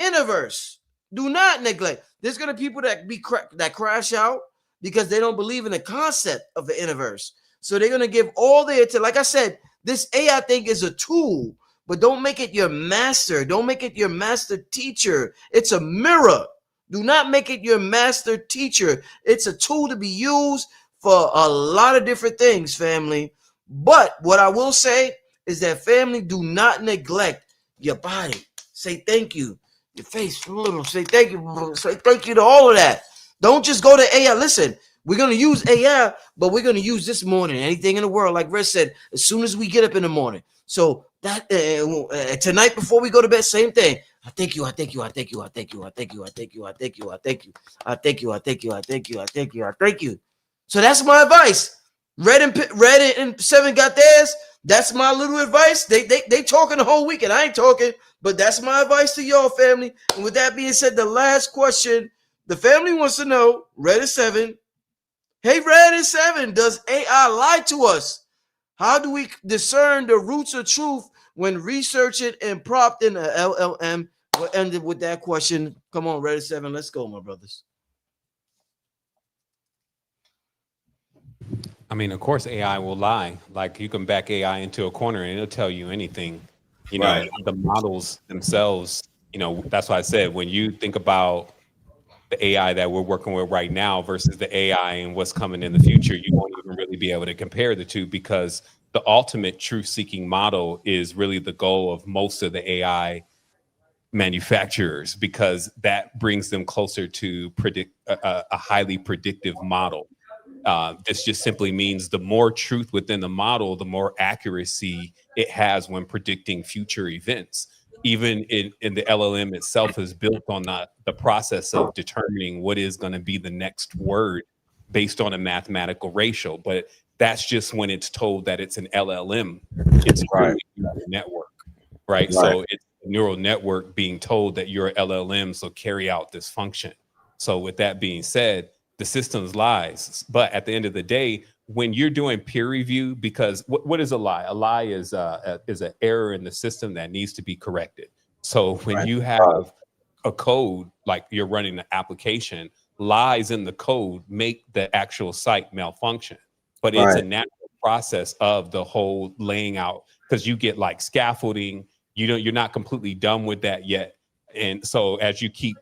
innerverse. Do not neglect. There's gonna be people that crash out because they don't believe in the concept of the innerverse. So they're gonna give all their attention. Like I said, this AI thing is a tool, but don't make it your master. Don't make it your master teacher. It's a mirror. Do not make it your master teacher. It's a tool to be used for a lot of different things, family. But what I will say is that, family, do not neglect your body. Say thank you. Your face, a little. Say thank you. Say thank you to all of that. Don't just go to AI. Listen, we're going to use AI, but we're going to use this more than anything in the world. Like Red said, as soon as we get up in the morning. So that tonight before we go to bed, same thing. I thank you. I thank you. I thank you. I thank you. I thank you. I thank you. I thank you. I thank you. I thank you. I thank you. I thank you. I thank you. I thank you. So that's my advice. Red and Sevan got theirs. That's my little advice. They talking the whole weekend. I ain't talking, but that's my advice to y'all, family. And with that being said, the last question the family wants to know, Red and Sevan. Hey, Red and Sevan, does AI lie to us? How do we discern the roots of truth when researching and prompting a LLM? We'll end it with that question. Come on, Red and Sevan, let's go, my brothers. I mean, of course, AI will lie. Like, you can back AI into a corner and it'll tell you anything. You know, the models themselves, you know, that's why I said, when you think about the AI that we're working with right now versus the AI and what's coming in the future, you won't even really be able to compare the two, because the ultimate truth-seeking model is really the goal of most of the AI manufacturers, because that brings them closer to a highly predictive model. This just simply means the more truth within the model, the more accuracy it has when predicting future events. Even in the LLM itself is built on the process of determining what is going to be the next word based on a mathematical ratio. But that's just when it's told that it's an LLM. It's really a neural network, right? So it's a neural network being told that you're an LLM, so carry out this function. So with that being said, the system's lies. But at the end of the day, when you're doing peer review, because what is a lie? A lie is an error in the system that needs to be corrected. So when you have a code, like you're running an application, lies in the code make the actual site malfunction. But it's a natural process of the whole laying out, because you get like scaffolding. You're not completely done with that yet. And so as you keep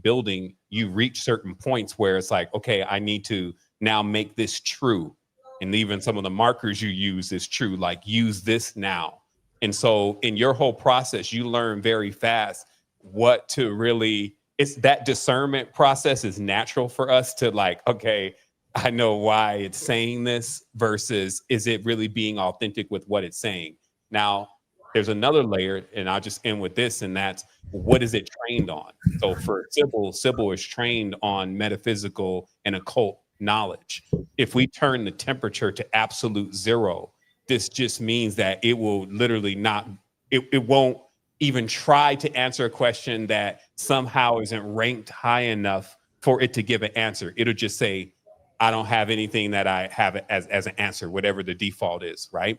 building, you reach certain points where it's like, okay, I need to now make this true. And even some of the markers you use is true, like use this now. And so in your whole process, you learn very fast what to really, it's that discernment process is natural for us to like, okay, I know why it's saying this versus is it really being authentic with what it's saying? Now, there's another layer, and I'll just end with this, and that's what is it trained on? So for Sybil is trained on metaphysical and occult knowledge. If we turn the temperature to absolute zero, this just means that it will literally it won't even try to answer a question that somehow isn't ranked high enough for it to give an answer. It'll just say, I don't have anything that I have as an answer, whatever the default is, right?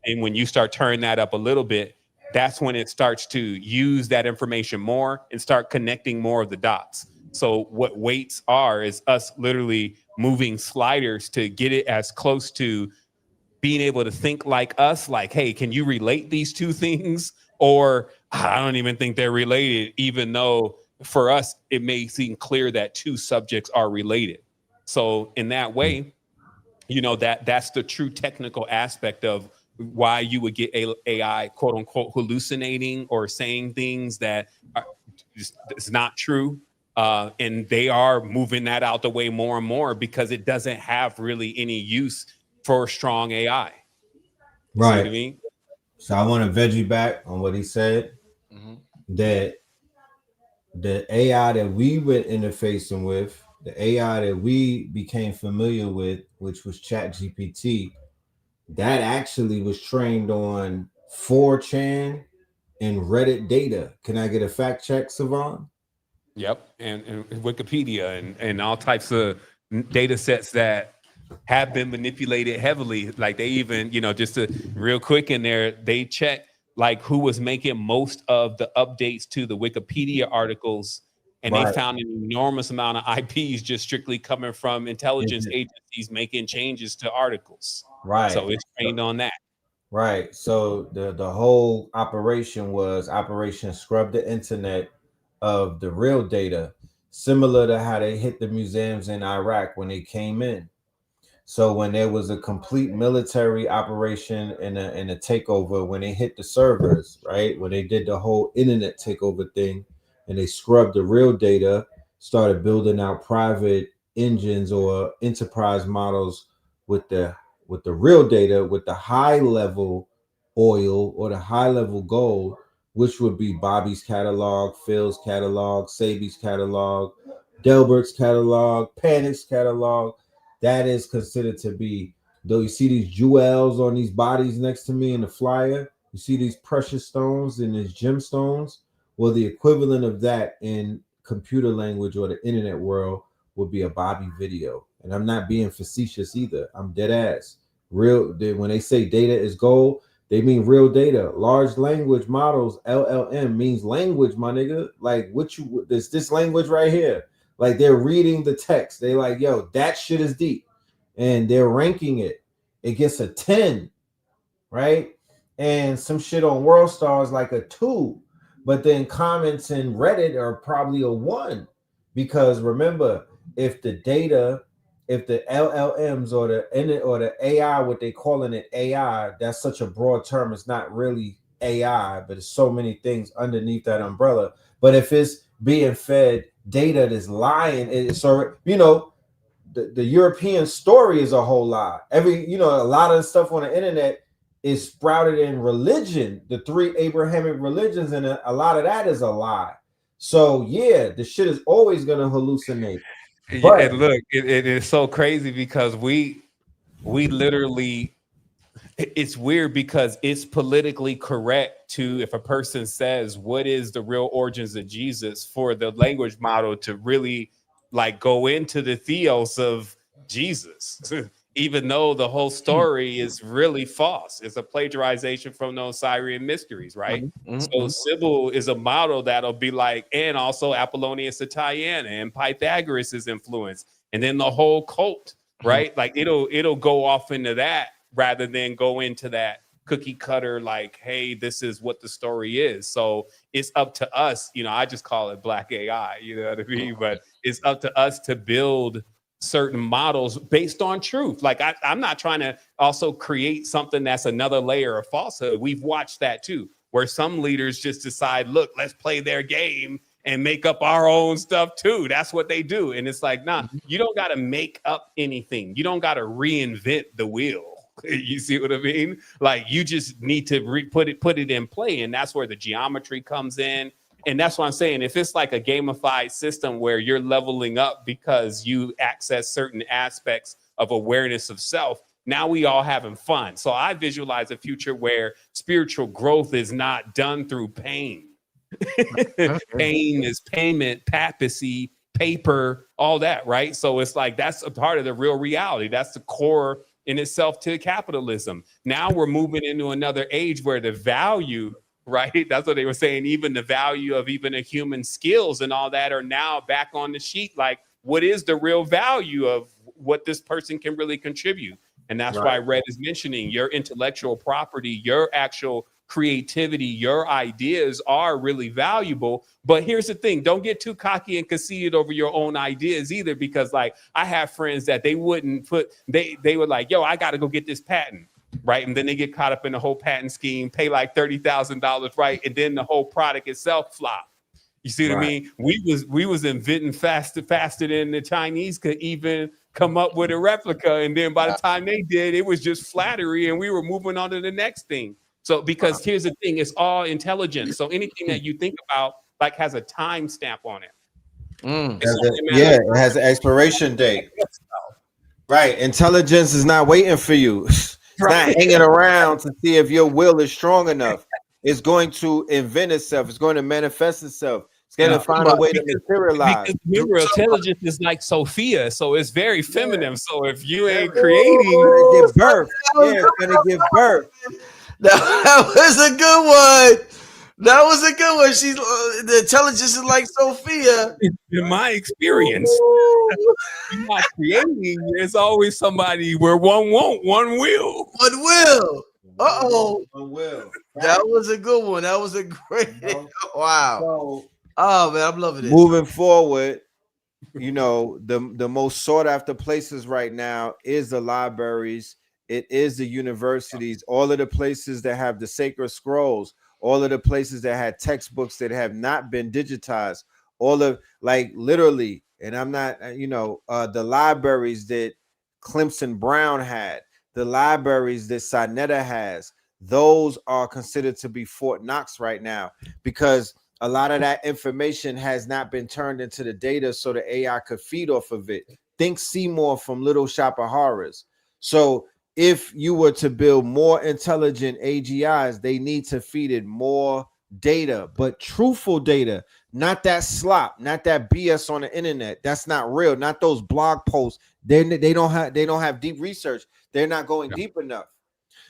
And when you start turning that up a little bit, that's when it starts to use that information more and start connecting more of the dots. So what weights are is us literally moving sliders to get it as close to being able to think like us, like, hey, can you relate these two things? Or I don't even think they're related, even though for us, it may seem clear that two subjects are related. So in that way, you know, that's the true technical aspect of why you would get AI, quote unquote, hallucinating or saying things that are just, it's not true. And they are moving that out the way more and more because it doesn't have really any use for strong AI. You see what I mean? So I want to veggie back on what he said, that the AI that we were interfacing with, the AI that we became familiar with, which was ChatGPT, that actually was trained on 4chan and Reddit data. Can I get a fact check, Sevan? Yep, and Wikipedia and all types of data sets that have been manipulated heavily. Like they even, just to real quick in there, they check like who was making most of the updates to the Wikipedia articles, and they found an enormous amount of IPs just strictly coming from intelligence agencies making changes to articles. Right. So it's trained on that. Right. So the whole operation was Operation Scrub the Internet of the real data, similar to how they hit the museums in Iraq when they came in. So when there was a complete military operation and a takeover, when they hit the servers, right, when they did the whole internet takeover thing, and they scrubbed the real data, started building out private engines or enterprise models with the real data, with the high level oil or the high level gold, which would be Bobby's catalog, Phil's catalog, Sabi's catalog, Delbert's catalog, Panic's catalog. That is considered to be, though you see these jewels on these bodies next to me in the flyer, you see these precious stones and these gemstones. Well, the equivalent of that in computer language or the internet world would be a Bobby video. And I'm not being facetious either. I'm dead ass. When they say data is gold, they mean real data. Large language models, LLM, means language, my nigga. Like this language right here. Like they're reading the text. They like, yo, that shit is deep. And they're ranking it. It gets a 10, right? And some shit on World Star is like a 2. But then comments in Reddit are probably a 1. Because remember, if the LLMs or the AI, what they calling it AI, that's such a broad term. It's not really AI, but it's so many things underneath that umbrella. But if it's being fed data that's lying, it's already, the European story is a whole lie. A lot of the stuff on the internet is sprouted in religion, the 3 Abrahamic religions, and a lot of that is a lie. So yeah, the shit is always gonna hallucinate. But and look, it is so crazy because we literally, it's weird because it's politically correct to, if a person says what is the real origins of Jesus, for the language model to really like go into the theos of Jesus, even though the whole story is really false. It's a plagiarization from those Syrian mysteries, right? So Sybil is a model that'll be like, and also Apollonius of Tyana and Pythagoras' influence, and then the whole cult, right? Like it'll go off into that rather than go into that cookie cutter, like, hey, this is what the story is. So it's up to us, I just call it black AI, you know what I mean? But it's up to us to build certain models based on truth. Like I'm not trying to also create something that's another layer of falsehood. We've watched that too, where some leaders just decide, look, let's play their game and make up our own stuff too. That's what they do. And it's like, nah, you don't got to make up anything. You don't got to reinvent the wheel. You see what I mean? Like you just need to put it in play. And that's where the geometry comes in. And that's what I'm saying. If it's like a gamified system where you're leveling up because you access certain aspects of awareness of self, now we all having fun. So I visualize a future where spiritual growth is not done through pain. Pain is payment, papacy, paper, all that, right? So it's like that's a part of the real reality. That's the core in itself to capitalism. Now we're moving into another age where the value, right? That's what they were saying. Even the value of even a human skills and all that are now back on the sheet. Like, what is the real value of what this person can really contribute? And that's why Red is mentioning your intellectual property, your actual creativity, your ideas are really valuable. But here's the thing, don't get too cocky and conceited over your own ideas either, because like I have friends that they wouldn't they were like, yo, I got to go get this patent. Right. And then they get caught up in the whole patent scheme, pay like $30,000. Right. And then the whole product itself flop. You see what I mean? We was inventing faster than the Chinese could even come up with a replica. And then by the time they did, it was just flattery and we were moving on to the next thing. So because here's the thing, it's all intelligence. So anything that you think about like has a time stamp on it. It has an expiration date. Right. Intelligence is not waiting for you. It's not hanging around to see if your will is strong enough. It's going to invent itself. It's going to manifest itself. It's going to find a way to materialize. Because remember, intelligence is like Sophia, so it's very feminine. So if you ain't It's creating, gonna give birth. Yeah, it's gonna give birth. That was a good one. That was a good one. She's the intelligence is like Sophia. in my experience, you're not creating. There's always somebody where one won't, one will. What will? Uh-oh. Will. That was a good one. That was a great. Wow. So Oh man, I'm loving this. Moving forward, the most sought after places right now is the libraries. It is the universities, all of the places that have the sacred scrolls, all of the places that had textbooks that have not been digitized, all of like literally, and I'm not, the libraries that Clemson Brown had, the libraries that Sinetta has, those are considered to be Fort Knox right now because a lot of that information has not been turned into the data so the AI could feed off of it. Think Seymour from Little Shop of Horrors. So if you were to build more intelligent AGIs, they need to feed it more data, but truthful data, not that slop, not that BS on the internet. That's not real. Not those blog posts. They don't have deep research. They're not going deep enough.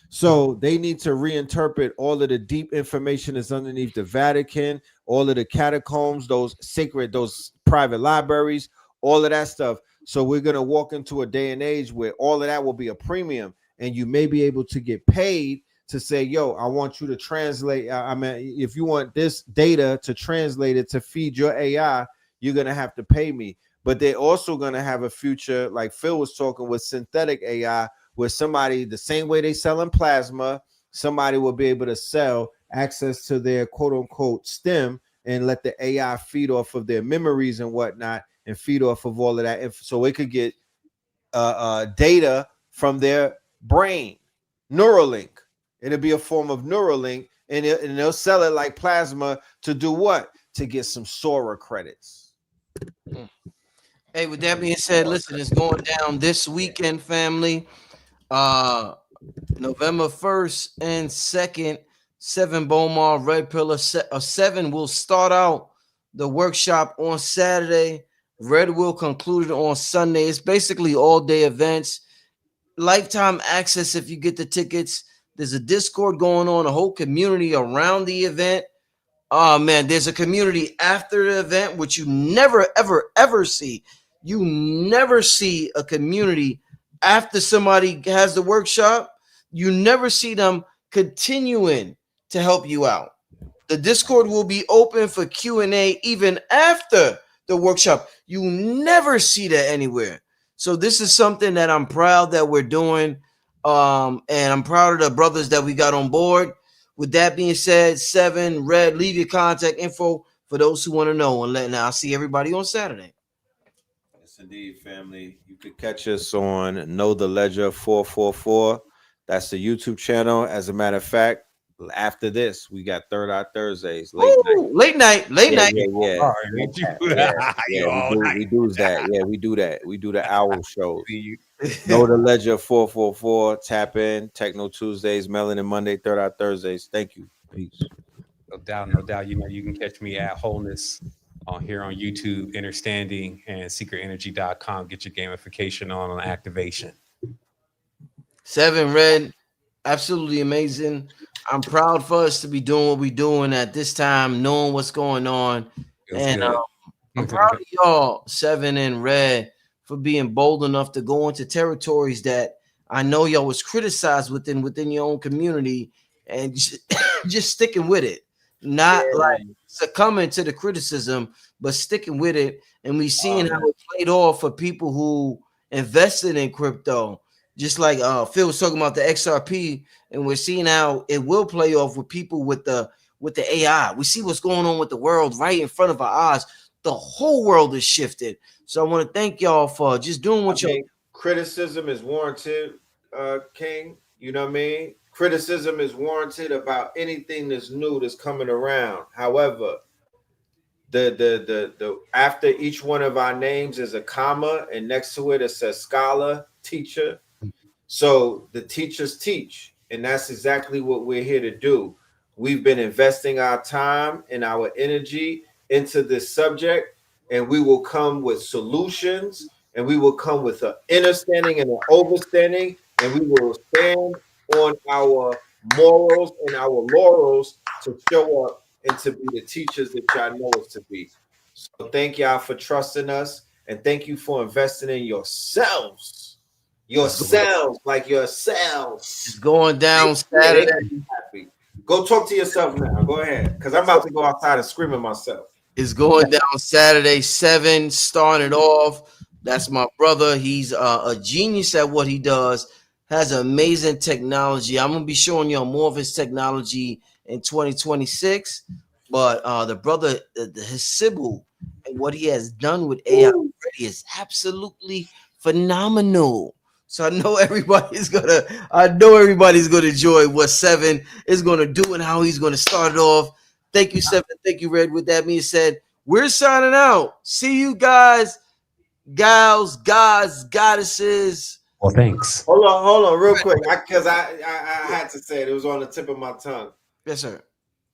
So they need to reinterpret all of the deep information that's underneath the Vatican, all of the catacombs, those sacred, those private libraries, all of that stuff. So we're going to walk into a day and age where all of that will be a premium and you may be able to get paid to say, yo, I want you to translate. If you want this data to translate it to feed your AI, you're going to have to pay me. But they're also going to have a future, like Phil was talking, with synthetic AI, where somebody, the same way they sell in plasma, somebody will be able to sell access to their quote unquote STEM and let the AI feed off of their memories and whatnot and feed off of all of that. So it could get data from their brain, Neuralink. It'll be a form of Neuralink and they'll sell it like plasma to do what? To get some Sora credits. Hey, with that being said, listen, it's going down this weekend, family. November 1st and 2nd, Sevan Bomar, Red Pillar 7 will start out the workshop on Saturday. Red will conclude it on Sunday. It's basically all day events. Lifetime access if you get the tickets. There's a Discord going on, a whole community around the event. Oh man, there's a community after the event, which you never, ever, ever see. You never see a community after somebody has the workshop. You never see them continuing to help you out. The Discord will be open for Q&A even after the workshop. You never see that anywhere. So this is something that I'm proud that we're doing. And I'm proud of the brothers that we got on board. With that being said, Sevan, Red, leave your contact info for those who want to know. And I'll see everybody on Saturday. Yes, indeed, family. You could catch us on Know the Ledger 444. That's the YouTube channel. As a matter of fact, after this, we got Third Eye Thursdays, late night. Late night. We do that. Yeah, we do that. We do the owl shows. Know the Ledger 444. Tap in. Techno Tuesdays, Melanin Monday, Third Eye Thursdays. Thank you. Peace. No doubt. You can catch me at Wholeness here on YouTube, Understanding, and SecretEnergy.com. Get your gamification on activation. Sevan, Red, absolutely amazing. I'm proud for us to be doing what we're doing at this time, knowing what's going on. And I'm proud of y'all, Sevan and Red, for being bold enough to go into territories that I know y'all was criticized within your own community and just sticking with it. Not like succumbing to the criticism, but sticking with it. And we seeing how it played off for people who invested in crypto. Just like Phil was talking about the XRP, and we're seeing how it will play off with people with the AI. We see what's going on with the world right in front of our eyes. The whole world is shifted. So I want to thank y'all for just doing what y'all. Criticism is warranted, King. You know what I mean? Criticism is warranted about anything that's new that's coming around. However, the after each one of our names is a comma, and next to it says scholar, teacher. So the teachers teach, and that's exactly what we're here to do. We've been investing our time and our energy into this subject, and we will come with solutions, and we will come with an understanding and an overstanding, and we will stand on our morals and our laurels to show up and to be the teachers that y'all know us to be. So thank y'all for trusting us, and thank you for investing in yourselves. Yourselves, like yourselves. It's going down Yeah, Saturday. happy. Go talk to yourself now. Go ahead, because I'm about to go outside and scream at myself. It's going down Saturday, 7, starting it off. That's my brother. He's a genius at what he does, has amazing technology. I'm going to be showing you more of his technology in 2026. But the brother, his Sybil, and what he has done with AI already is absolutely phenomenal. So I know everybody's gonna enjoy what Sevan is gonna do and how he's gonna start it off. Thank you, Sevan. Thank you, Red. With that being said, we're signing out. See you guys, gals, gods, goddesses. Well, thanks. Hold on, real quick, because I had to say it. It was on the tip of my tongue. Yes, sir.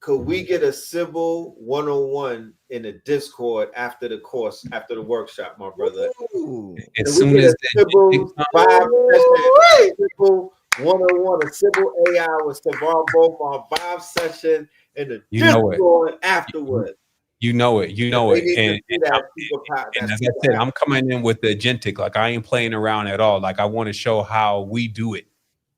Could we get a Sybil 101 in the Discord after the course, after the workshop, my brother? Ooh. As soon as Sybil 101, a Sybil AI with Sevan Bomar vibe session in the Discord afterwards. You know it. And as I said, I'm coming in with the agentic. Like, I ain't playing around at all. Like, I want to show how we do it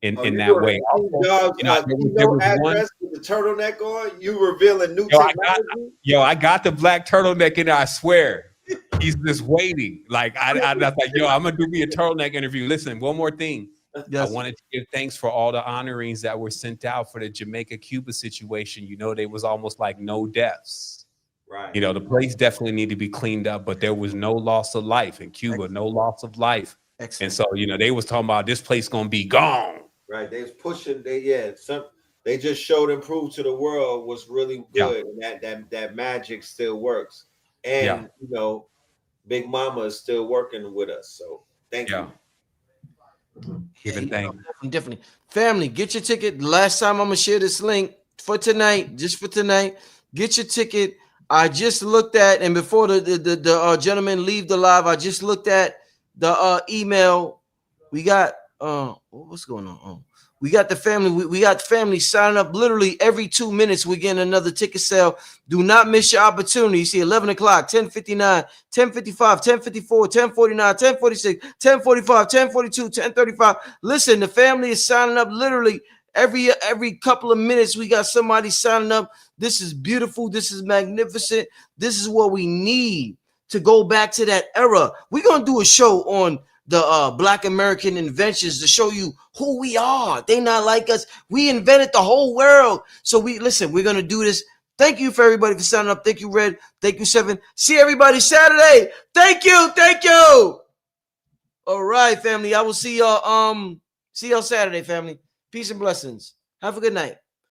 in that way. Address with the turtleneck on, you revealing new technology. I got the black turtleneck in. I swear, he's just waiting. Like, I was like, I'm gonna do me a turtleneck interview. Listen, one more thing. Yes. I wanted to give thanks for all the honorings that were sent out for the Jamaica-Cuba situation. There was almost like no deaths. Right. The place definitely needed to be cleaned up, but there was no loss of life in Cuba. Excellent. No loss of life. Excellent. And so, they was talking about this place gonna be gone. Right. They was pushing. They just showed and proved to the world was really good, and that magic still works. And Big Mama is still working with us. So thank you. Giving thanks. Definitely. Family, get your ticket. Last time I'm gonna share this link for tonight, just for tonight. Get your ticket. I just looked at, and before the gentleman leave the live, I just looked at the email. We got what's going on? We got the family. We got family signing up literally every 2 minutes. We're getting another ticket sale. Do not miss your opportunity. You see 11 o'clock, 10:59, 10:55, 10:54, 10:49, 10:46, 10:45, 10:42, 10:35. Listen, the family is signing up literally every couple of minutes. We got somebody signing up. This is beautiful. This is magnificent. This is what we need to go back to that era. We're going to do a show on the Black American inventions to show you who we are. They not like us. We invented the whole world. So we're going to do this. Thank you for everybody for signing up. Thank you, Red. Thank you, Sevan. See everybody Saturday. Thank you. Thank you. All right, family. I will see y'all Saturday, family. Peace and blessings. Have a good night.